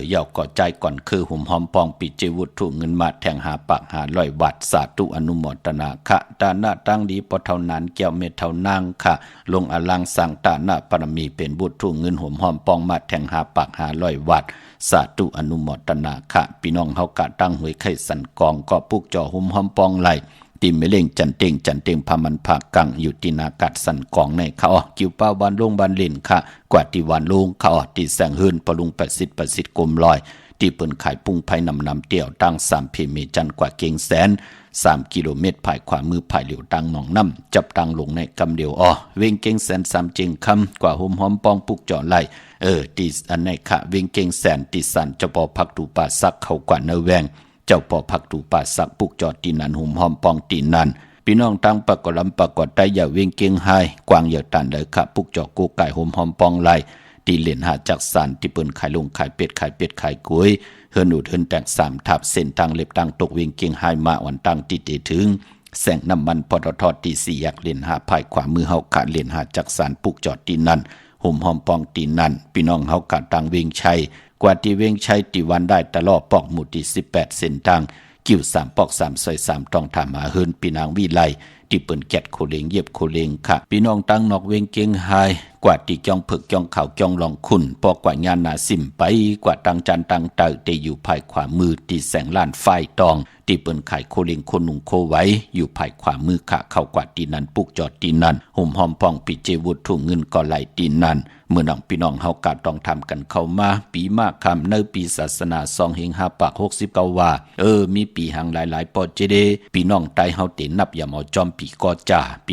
เย่าก่อใจก่อนคือหุ่มหอมปองปิเจวุฒถุเงินมาแทงหาปากหาลอยวัดสาธุอนุโมทนาขะตานะตั้งดีปอเท่านั้นแก้วเม็ดเท่านางค่ะลงอลังสังตานะปรมีเป็นบุตรถุเงินหุ่มหอมปองมาแทงหาปากหาลอยวัดสาธุอนุโมทนาค่ะพี่น้องเฮากะตั้งหวยไข่สันกองก็ปุกจ่อหุ่มหอมปองไหลตีไม่เล่งจันเต็งพามันผากกังอยู่ที่นากัดสันกองในเขากิ้วป้าวันลงบันเล่นค่ะกว่าที่วันลงเขาตีแสงเฮินปลุง80กลมลอยตีเปิ้นขายปุ้งไผ่นำเตี่ยวตั้ง3เพเมจันกว่าเก่งแสน3กิโลเมตรภายขวามือภายเหลียวตังหนองน้ำจับตังลงในกำเดียวเวงเก่งแสน3เจงคำกว่าหอมปองปุกจ่อไหลตีอันในค่ะเวงเก่งแสนตีสันจะปอพักตูป่าซักเขากว่าเนแวงเจ้าปอผักตูป่าสักปุกจอดตีนันหุ่มหอมปองตีนันพี่น้องตั้งปากกลำปากกอดได้อย่าเวียงเกียงไฮกวางอย่าตันเลยค่ะปุกจอดกูไก่หุ่มหอมปองไหลตีเหรียญหาจากสารที่เปิ้นขายลงขายเป็ดขายกุ้ยเฮินอุดเฮินแตก3ทับเส้นทางเล็บตังตกเวียงเกียงไฮมาอ่อนตังตีเตถึงแสงน้ำมันปตทตี4ยักเหรียญหาภายขวามือเฮาขาดเหรียญหาจากสารปุกจอดตีนันหุ่มหอมปองตีนันพี่น้องเฮาขาดตังเวียงชัยกว่าที่เวียงชัยตีวันได้ตลอดปอกหมู่ที่18เส้นทางกิ้ว3ปอก3ซอย3ต้องถามหาเฮินพี่นางวิไลที่เปิ้นแกดโคเลงเย็บโคเลงค่ะพี่น้องตั้งนอกเวงเกียงไฮกว่าที่จ้องผึกจ้องเขาจ้องลองคุณปอกว่างานนาสิมไปกว่าตังจันตังเตอที่อยู่ภายขวามือที่แสงล้านไฟตองที่เปิ้นขายโคเลงโคนุงโคไว้อยู่ภายขวามือค่ะเข้ากว่าตีนันปุกจอดตีนันห่มหอมพองปิเจวุฒถุเงินก็ไหลตีนันเมื่อน้องพี่น้องเฮากะต้องทำกันเข้ามาปีมากคำเนปีศาสนา2เฮง5ปาก69ว่ามีปีหังหลายปอเจเดพี่น้องไตเฮาเตนับอย่าเอาจอมปีก็จ่าเ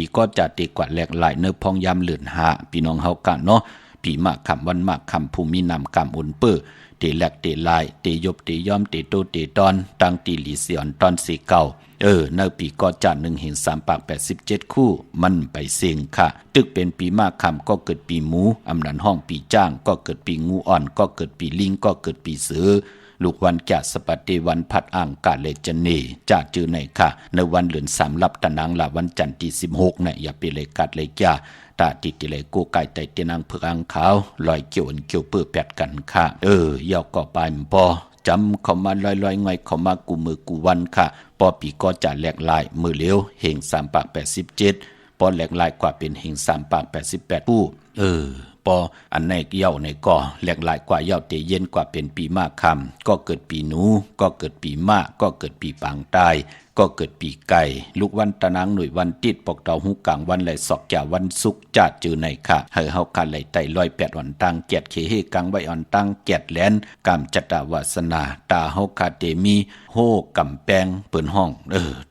ตกว่าแหลกหลายเนพองยามเลือนหาพี่น้องเฮากะเนาะปีมากคำวันมากคำภูมินำกรรมอุ่นเปื้อเตแหลกเตลายเตยบเตยอมเตโตเตตอนตั้งตีหลีเสียนตอนสีเก่าเนปีก็จ่า1เห็น3ปาก87คู่มันไปเสียงค่ะตึกเป็นปีมากคำก็เกิดปีหมูอำนันห้องปีจ้างก็เกิดปีงูอ่อนก็เกิดปีลิงก็เกิดปีเสือลูกวันแก่สปฏิวันพัดอ่างกาเลจเนจ่าจือไหนค่ะในวันเหลือน3รับตะนางละวันจันทร์ที่16เนี่ยอย่าไปเลยกัดเลยจ้าตาติดเลยกูไก่ไตเตนังเผือกอ่างขาวลอยเกี่ยวเปื้อแปดกันค่ะยาวก่อไปมปอจำเขามาลอยไงเขามากูมือกูวันค่ะปอปีก็จะแหลกลายมือเลี้ยวเฮง3ปาก87ปอแหลกลายกว่าเป็นเฮง3ปาก88ผู้ ปออันในเย่าในก่อแหลกหลายกว่าเย่าเตเย็นกว่าเป็นปีมากคำก็เกิดปีหนูก็เกิดปีมะก็เกิดปีปางตายก็เกิดปีไก่ลูกวันตะนางหน่วยวันติดปอกเตาหูกลางวันไหลศอกจ่าวันศุกร์จัดจือในค่ะเฮาคันไหลไต108วันตังเกียรติเคเฮกังไว้อ่อนตังเกียรติแลนกำจัตตาวาสนาตาเฮาคาเตมีโฮกำแปงเปิ้นห้อง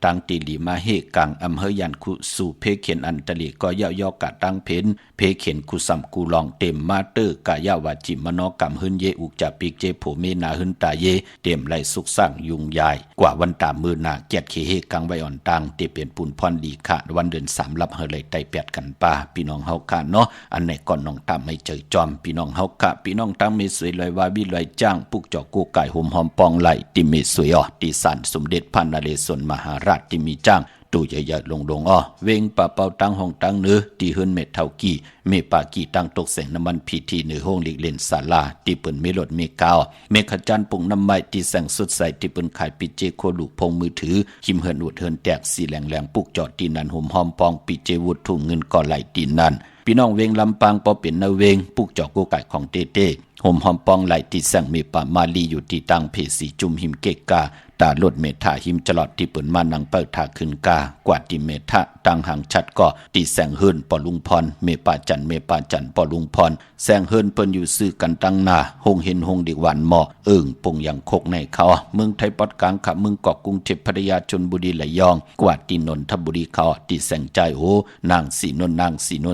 ตังตีหลีมาเฮกังอำเภอยันคุสู่เพเขียนอันตลีก็ย่อกะตังเพนเพเขียนคุสัมกูลองเต็มมาเตอร์กายาวาจิมโนกำหึนเยอุกจะปิกเจโผเมนาหึนตาเยเต็มไหลสุกสร้างยุงยายกว่าวันตามมือนาเกียรติเคเฮกังไว้อ่อนตังเตเปลี่ยนปูนพรดีค่ะวันเดือน3รับเฮาเลยไตแปดกันป่าพี่น้องเฮาค่ะเนาะอันไหนก่อนน้องตามไม่เจอจอมพี่น้องเฮาค่ะพี่น้องตั้งมีสวยลอยวาวิลอยจ้างปุกจอกกูไก่ห่มหอมปองไหลติมีสวยติสันสมเด็จพระนเรศวรมหาราชที่มีจ้างตู้ใหญ่ๆลงเวงป่าเป่าตั้งห้องตั้งเนื้อที่เฮิรนเม็ดเท่ากี้เมปากีตั้งตกแสงน้ำมันพิธีในห้องหลีกเล่นศาลาที่เปิ้นมีรถมีกาวเมฆจันทร์ปุ่งน้ำไม้ที่แสงสดใสที่เปิ้นขายปิเจโคลูกพงมือถือคิมเฮิรนอุดเฮิรนแตกสีแหลงปุกจอดตีนันห่มหอมปองปิเจวุฒถุงเงินก่อไหลตีนันพี่น้องเวงลำปางปอเป็นนาเวงปุกจอกกูไก่ของเต้ห่มหอมปองไหลที่แสงมีป่ามาลีอยู่ที่ตั้งเพสีจุมหิมเกกาตาลดเมธาหิมจลอดที่เปิ้นมานังเปิดทาขึ้นกากว่าที่เมธาตังหังชัดก็ตีแสงเฮิรนปอลุงพรเมปาจันปอลุงพรแสงเฮิรนเปิ้นอยู่ซื้อกันตั้งหน้าหงเห็นหงดีหวานหมอปงยังคกในเขาเมืองไทยปอดกลางขะเมืองเกาะกรุงเทพพัทยาชลบุรีระยองกว่าที่นนทบุรีเขาตีแสงใจโอนางสีน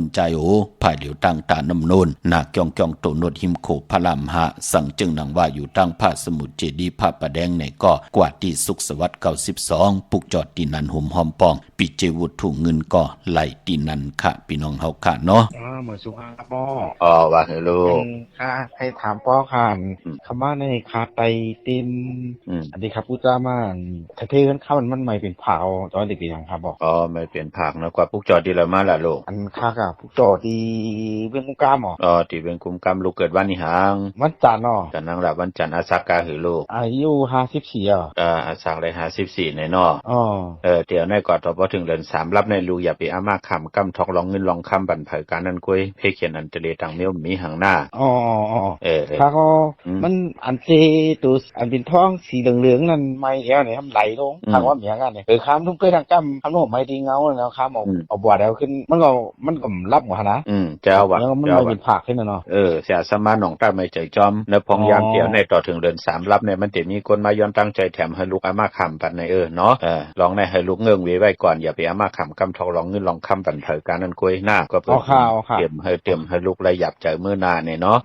นใจโอภายเหลียวตั้งตาน้ำนนนาเกียงโตนดหิมโขพระลำหะสั่งจึงนางว่าอยู่ตั้งพระสมุทรเจดีย์พระประแดงในก็กว่าที่สุขสวัสดิ์92ปุกจอดตีนันห่มหอมปองปิเจวุฒถุงเงินก็ไหลตีนันค่ะพี่น้องเฮาค่ะเนาะเหมือนสุภาพป้อว่าเฮโลค่ะให้ถามป้อค่ะคำว่าในคาไตติมอันนี้ครับผู้จ้ามาถ้าเทกันข้าวมันไม่เป็นผักตอนเด็กๆยังครับบอกไม่เปลี่ยนผักนะกว่าปุกจอดดีละมาล่ะลูกอันค่ะกับปุกจอดดีเวียงกุมกามที่เวียงกุมกามลูกเกิดวันนี้หางวันจันทร์จันทร์นางละวันจันทร์อาสากาหือลูกอายุ54อาสากเลย54ในเนาะเดี๋ยวในก่อนต่อพอถึงเดือน3รับในลูกอย่าไปอามาคำกำทอกลองเงินลองคำบั่นเผยการนั้นกุยเพเขียนอันเจเลตังเมียวมีหางหน้าถ้าก็มันอันเจตัวอันเป็นท้องสีเหลืองๆนั่นไม่แอวเนี่ยทำไหลลงทางว่าเมียกันเนี่ยค้ามทุ่งเกยทางกำคำโน้มไม่ดีเงาแล้วค้ามเอาบัวแล้วขึ้นมันก็รับหัวนะจะเอาวัดแล้วมันไม่เป็นผักขึ้นเนาะเสียสมาหนองตาไม่ใจจอมในพองยามเดี๋ยวในต่อถึงเดือน3รับเนี่ยมันจะมีคนมาย้อนตั้งใจแถมให้ลูกอามาคำปันในเนาะลองในให้ลูกเงื่องไว้ก่อนอย่าไปอามาคำกำทองลองเงินลองคำบั่นเผยการนั้นกุยหน้าก็เพิ่มเตรียมให้ลูกระยับใจเมื่อนาเนี่ยเนาะ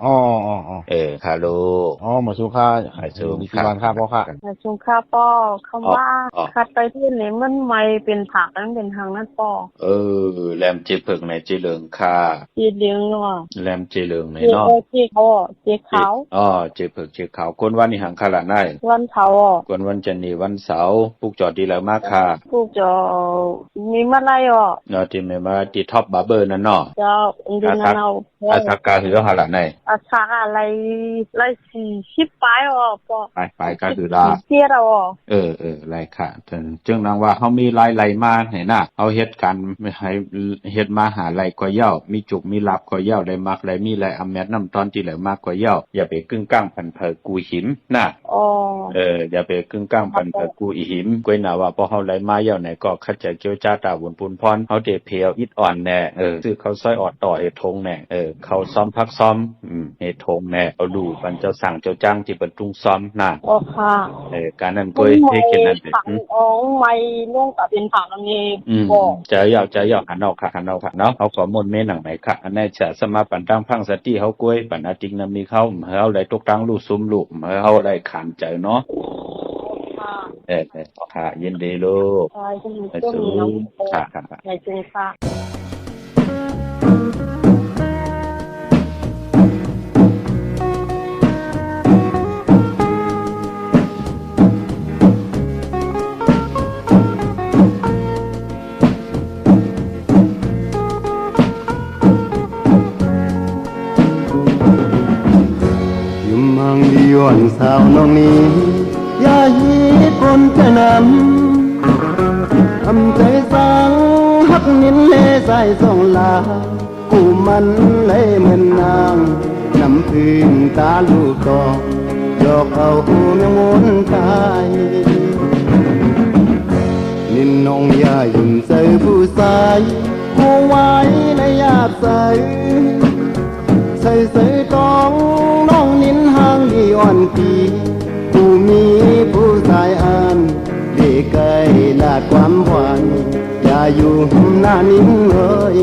ค่ะลูกมาสู้ค่ามีกี่วันค่าพ่อค่ะมาสู้ค่าพ่อคำว่าคัดไปที่ไหนมันไม่เป็นผักนั้นเป็นทางนั้นพ่อแรมเจเพิกในเจเหลืองค่ะเจเหลืองเนาะแรมเจเหลืองในเนาะเจขาวเจขาวเจเพิกเจขาวคนวันนี้หังขลาดได้วันเสาร์คนวันจันทร์วันเสาร์ปุกจอดดีแล้วมากค่ะปุกจอมีมาไล่เนาะที่ไม่มาที่ท็อปบาร์เบอร์นั่นเนาะเจ้าอินเดียนเอาอาสากาหือขลาดได้อาสากาไล่40ปลายพ่อไปก็คือลาเสียแล้วไล่ค่ะจึงนางว่าเฮามีไล่มาให้น่ะเฮาเฮ็ดกันไม่ให้เฮ็ดมาหาไล่กว่าเย้ามีจุกมีลับกว่าเย้าได้มักได้มีไล่อำแมดน้ำตอนที่เหลือมากกว่าเย้าอย่าไปกึ่งก้างพันเผอกูหิมน่ะอย่าไปกึ่งก้างพันเผอกูอีหิมกวยน่ะว่าพอเฮาไล่มาเย้าไหนก็คัดจะเกี่ยวจ้าตาวนปุนพรเฮาได้เพลอิดอ่อนแน่ซื้อเขาซอยออดต่อเฮ็ดทงแน่เขาซ้อมพักซ้อมเฮ็ดทงแน่เอาดูปันเจ้าสั่งเจ้าจ้างที่เปิ้นตุงซ้อมน่ะค่ะการนั้นกวยเฮ็ดกันนั่นไม่ลงเป็นผักอันนี้บ่ใจยาวหันเอาค่ะเนาะเฮาขอมนต์เมหนังไหนค่ะอันนั้นจะสมาปันตั้งพังสติเฮากวยปันอาติงนำมีเข้าเฮาได้ตกตั้งลูกซุมลูกเฮาได้ขานใจเนาะค่ะยินดีลูกค่ะในจริงค่ะย้อนสาวน้องนี้อย่าฮีดคนจะนำทำใจสร้างหักนินเลใส่ส่งลาค คู่มันเลยเหมือนนางน้ำพึ่งตาลูกกอกหยอกเอาหูแมงมุนตายนินนองอย่ายุ่งใส่ผู้ชายผู้ไว้ในยากใส่ใส่ใส่ตองน้องนินห่างดีอ่อนปีผู้มีผู้ชายอ่านเด็กไกลลาดความหวานอย่าอยู่หน้านินเลย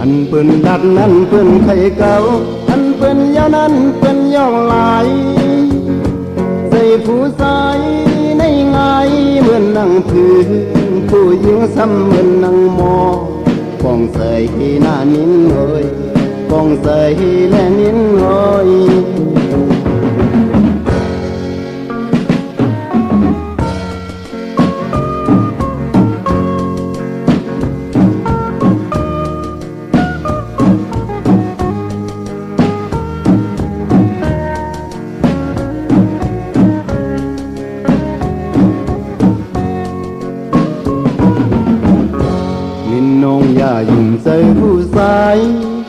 อันเปิ้นดัดนั้นเปิ้นไข่เก่าอันเปิ้นยาวนั้นเปิ้นย่องลายใส่ผู้ชายในง่ายเหมือนนั่งพื้นผู้หญิงซ้ำเหมือนนั่งมอปองใส่หน้านินเลยปองใส่และนินเลยอย่ายุ่งใส่ผู้ชาย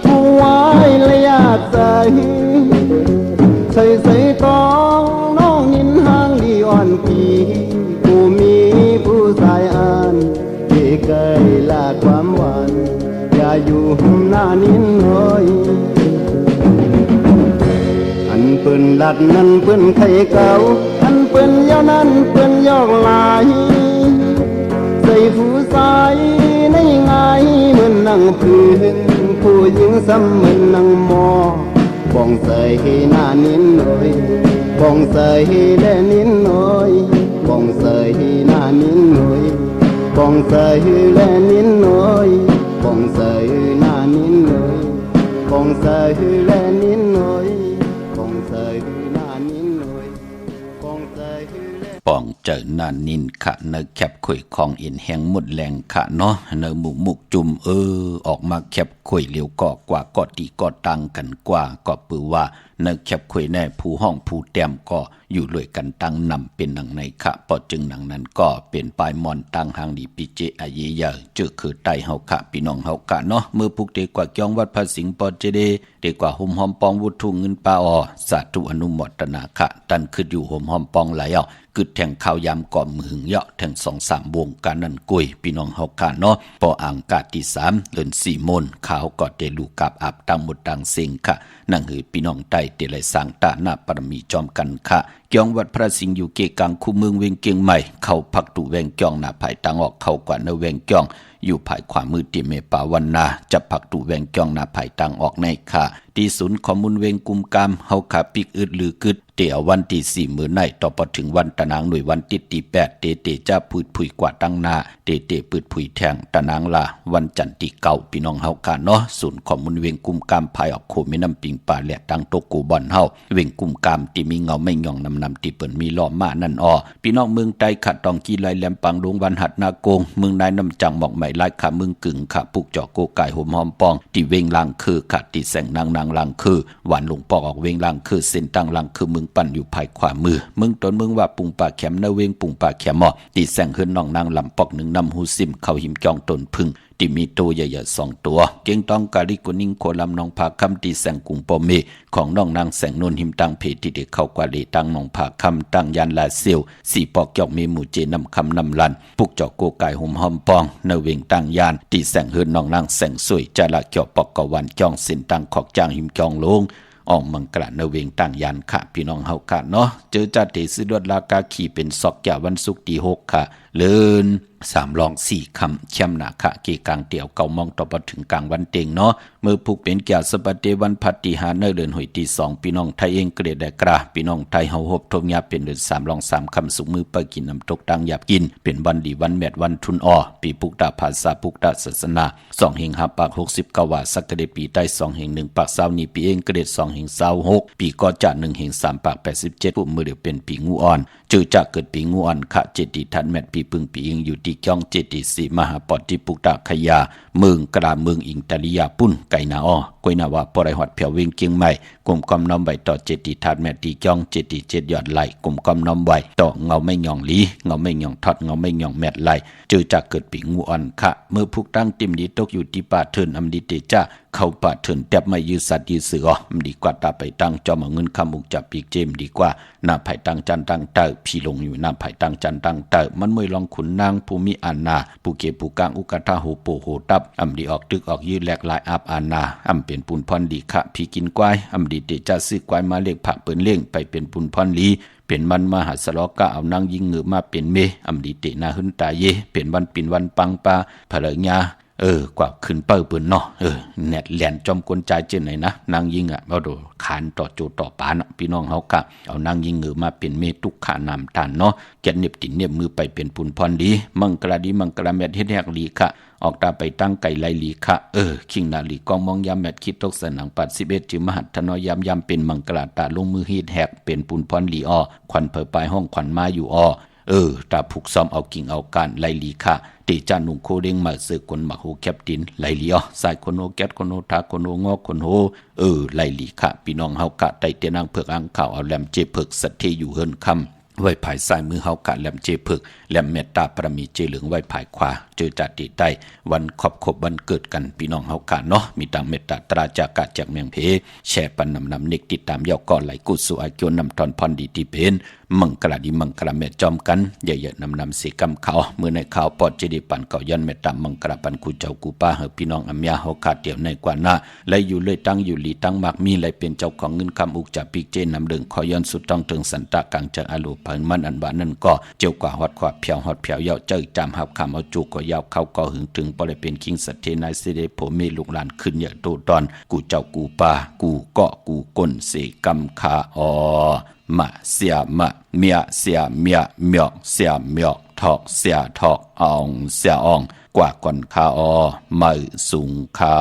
ผู้ไว้และยากใจใส่ใส่ตองน้องนินห่างดีอ่อนปีผู้มีผู้ชายอ่านที่เคยลาความหวานอย่าอยู่หน้านินเลยอันเปิ้นลัดนั้นเปิ้นไข่เก่าอันเปิ้นยาวนั้นเปิ้นยอกลายใส่ผู้ชายในง่ายเหมือนนั่งพื้นผู้หญิงซ้ำเหมือนนั่งมอปองใส่หน้านินหน่อยปองใส่และนินหน่อยปองใส่หน้านินหน่อยปองใส่และนินหน่อยปองใส่หน้านินหน่อยปองใส่และนินหน่อยปองใส่หน้านินหน่อยปองใส่ปองเจอนานินขะเนแคบข่อยของอินแหงหมดแรงขะเนาะเนหมุกจุ่มออกมาแคบข่อยเหลียวก็กว่าก็ตีก็ตังกันกว่าก็ปือว่าเนแคบข่อยแน่ผู้ห้องผู้แต้มก็อยู่ด้วยกันตั้งนำเป็นหนังในขะปอจึงหนังนั้นก็เป็นปลายมอนตั้งหางดีปีเจอาเยยเจอคือไตเฮาขะพี่น้องเฮากะเนาะเมื่อพุกเดกว่าเกียงวัดพระสิงห์ปอเจเดเดกว่าหุมหอมปองวุถุเงินปาอสาธุอนุโมทนาขะตันคืออยู่หุมหอมปองหลายเอากึดแทงข้าวยำก่อมหึงเยาะแทง2-3วงการนั่นกุยพี่น้องเฮากะเนาะปออ่างกาที่3เดือน4มนขาวก็เตลูกับอาบตังหมดดังเสียงค่ะนั่งหือพี่น้องใต้เตเลยสร้างตาหน้าปรมีจอมกันค่ะเกียงวัดพระสิงห์อยู่เกกลางคู่เมืองเวียงเกียงใหม่เข้าพักตุแวงเกียงหน้าภายตังออกเข้ากว่าในแวงเกียงอยู่ภายขวามือติเมปาวันนาจะพักตุแวงเกียงหน้าภายตังออกในค่ะที่ศูนย์ข้อมูลเวงกุมกามเฮาขาปิกอึดลือกึดเตียววันที่4มื้อในต่อพอถึงวันตะนางหน่วยวันติดที่8เตจะพูดผุยกว่าตั้งหน้าเตปืดผุยแทงตะนางลาวันจันทร์ที่9พี่น้องเฮากะเนาะศูนย์ข้อมูลเวงกุมกามภายออกโคแม่น้ำปิงป่าและตังโตกูบ่อนเฮาเวงกุมกามที่มีเงาไม่ย่องนำที่เปิ้นมีล้อมมานั่นพี่น้องเมืองใต้ขัดตองกีไลแหลมปังดงวันหัดนาโกงเมืองนายน้ำจังหมอกใหม่ลายขาเมืองกึ่งขาปุกเจาะโกไก่หอมหอมปองที่เวงลางคือขัดที่แสงนางลางคือหวานหลงปอกออกเวงลางคือเส้นตั้งลางคือเมืองปั่นอยู่ภายขวามือเมืองต้นเมืองว่าปุงป่าแขมนาเวงปุงป่าแขมตีแสงเฮือนน้องนางลำปอกหนึ่งนำหูซิมเข้าหิมจองตนพึ่งที่มีตัวใหญ่ๆ2ตัวเกียงตองกาลิกุนิงโคลำน้องผาคำตีแสงกุงปอเมของน้องนางแสงนนหิมตังเพที่เด็กเข้ากว่าเลตังน้องผาคำตังยันลาเซียวสี่ปอกจอกมีหมู่เจนำคำนำลันปุกจอกโกไก่ห่มหอมปองเนเวงตังยานตีแสงเฮือนน้องนางแสงสวยจาละเกี่ยวปอกกวันจองเส้นตังขอกจางหิมจองลงออกมังกระเนเวงต่างยานค่ะพี่น้องเฮากะเนาะเจอจัดเตสิดวดลากาขี่เป็นซอกแก่วันศุกร์ที่6ค่ะเลิน3รอง4คำเข้มหนาค่ะเกกลางเตี่ยวเก่ามองต่อมาถึงกลางวันเต็งเนาะเมื่อผูกเป็นแก่สปเตวันพัตติหาเนเดือนหอยที่2พี่น้องไทยเองเกรดได้กระพี่น้องไทยเฮาฮบทบยาเป็นเดือน3รอง3คำสุกมือไปกินน้ำตกตังหยาบกินเป็นวันดีวันแมดวันทุนปีปุกตาภาษาปุกตาศาสนา2แห่ง5ปาก69ว่าสักเดปีใต้2แห่ง1ปาก20นี้ปีเองเกรด2แห่ง26ปีก็จะ1แห่ง3ปาก87ผู้มือเดือเป็นปีงูอ่อนเจอจะเกิดปีงูอ่อนค่ะ7ที่ทันแมดปีปึงปีเองอยู่ ติจ้องเจติสีมหาปอติปุกตะขยาเมืองกราเมืองอิงตาลียาปุ้นไก่นาอ้อกวยนาว่าปรายหอดเพียวเวงเกียงใหม่กลุ่มกอมน้อมใบต่อเจติทัดแม่ติจ้องเจติเจ็ดยอดไหลกลุ่มกอมน้อมใบต่อเงาไม่หย่องลีเงาไม่หย่องทอดเงาไม่หย่องแมดไหลเจอจากเกิดปีงูอ่อนค่ะเมื่อพุกตั้งติมดีตกอยู่ที่ป่าเถินอำดีเตจ้าเข้าป่าเถินแทบไม่ยืดสัตว์ยืดเสือมันดีกว่าตาไปตั้งจอมเอาเงินคำมุกจับปีกเจมดีกว่าหน้าไผ่ตั้งจันตั้งเตอพี่ลงอยู่หน้าไผ่ตั้งจันตั้งเตอมันมวยลองขุนนางภูมิอานาปูเกปูกางอุกาทาโหโปโหตับอำดีออกตึกออกยืดแหลกลายอาบอานาอำเป็นปุนพรดีค่ะพี่กินกวายอำดีเตจ้าซื้อกวายมาเลี้ยงผักเปิ้นเลี้ยงไปเป็นปุนพรลีเป็นมันมหาสลอกะเอานางยิงเงือมาเป็นเมอำดีเตนาหึนตาเยเป็นวันปินวันปังปาภรรยากว่าขึ้นเปิ้เปิ้นเนาะแนดแหลนจอมกลใจเจนไหนนะนางยิงเอาโดขานต่อโจต่อปานพี่น้องเฮากะเอานางยิงเงือมาเป็นเมตุกขานามทานเนาะแกนเน็บตินเน็บมือไปเป็นปุนพรดีมังกราดีมังกราแมดเฮ็ดแฮกลีค่ะออกตาไปตั้งไก่ไลลีค่ะคิงนาลีกองมองยามแมดคิดตกสนังปัด11จิมหัตถนอยามเป็นมังกราตาลงมือฮีดแฮกเป็นปุนพรลีอ้อควันเผอปลายห้องควันมาอยู่อ้อตาผูกซ้อมเอากิ่งเอาการไลลีค่ะตีจานุงโคเด้งมาเสือคนมาโฮแคปตินไลลีใส่คนโฮแกตคนโฮทาคนโฮงอคนโฮไลลีค่ะพี่น้องเฮากะไตเตนางเผือกอังข่าวเอาแหลมเจเผือกสัตเทอยู่เฮิรนคำไว้ภายซ้ายมือเฮากะแหลมเจเผือกแหลมเมตตาประมีเจเหลืองไว้ภายขวาเจอจัดตีใต้วันขอบวันเกิดกันพี่น้องเฮากะเนาะมีตังเมตตาตราจากะจากเมียงเพแชร์ปันนำเน็กติดตามยาวก่อไหลกุศลอาโยนำตอนพรดีที่เป็นมังกราดีมังกราเมตจอมกันเยอะๆนำสีกำเขาเมื่อในข่าวปอดเจดีปันเก่ายันเมตตามังกราปันกูเจ้ากูป้าเฮอพี่น้องอัมยาเฮาขาดเดี่ยวในกว่าหน้าและอยู่เลยตั้งอยู่หลีตั้งมากมีเลยเป็นเจ้าของเงินคำอุกจากปีกเจนนำเดิงขอย้อนสุดต้องถึงสันตะกังจากอาลูพันมันอันบานั่นก็เจ้ากว่าฮอดขวาเพียวฮอดเพียวเยาเจ้าจามหับคำเอาจูก็ยาวเข้าก็หึงถึงปเลยเป็นคิงสัตเทนายเสดโผเมลูกหลานขึ้นเยอะโตตอนกูเจ้ากูป้ากูเกาะกูก้นเสกำคามาเสียมะเมียเสียเมียเมียเสียเมียทอกเสียทอกอองเสียอองกว่าก่อนคาไม่สูงคา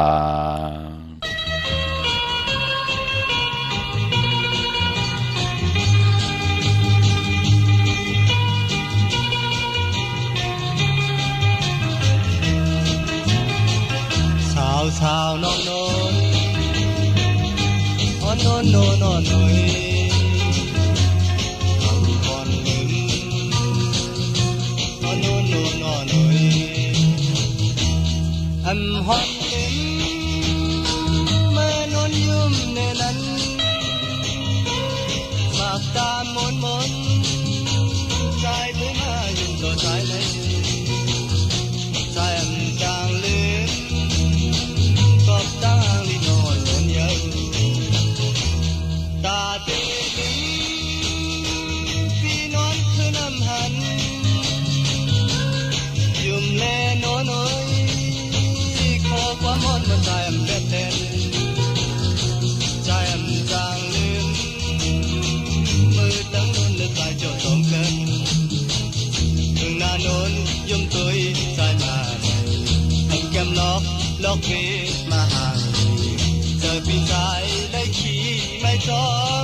สาวน้องน้อยอ่อนน้อยน้อยน้อยอ่อนอ่อนหนึ่งอ่อนน้อยน้อยน้อยอันหอนหนึ่งเมื่อนอนยุ่มในนั้นมากตามนใจไม่มายุ่งต่อใจเลยใจอันจางลืมตั้งลีนอนนอนเยอะตาเต็มพี่นอนคือนำหันยุ่มแลนอนน้อยขอความอ่อนมันใจอันเด็ดเด่นใจอันจางลืมมือตั้งนอนเลือดใจเจ้าสมเกินถึงหน้านอนยุ่มตุยใจมาใหม่อันแก้มล็อกเวมาห่างเจอปีนใจได้ขี่ไม่จอม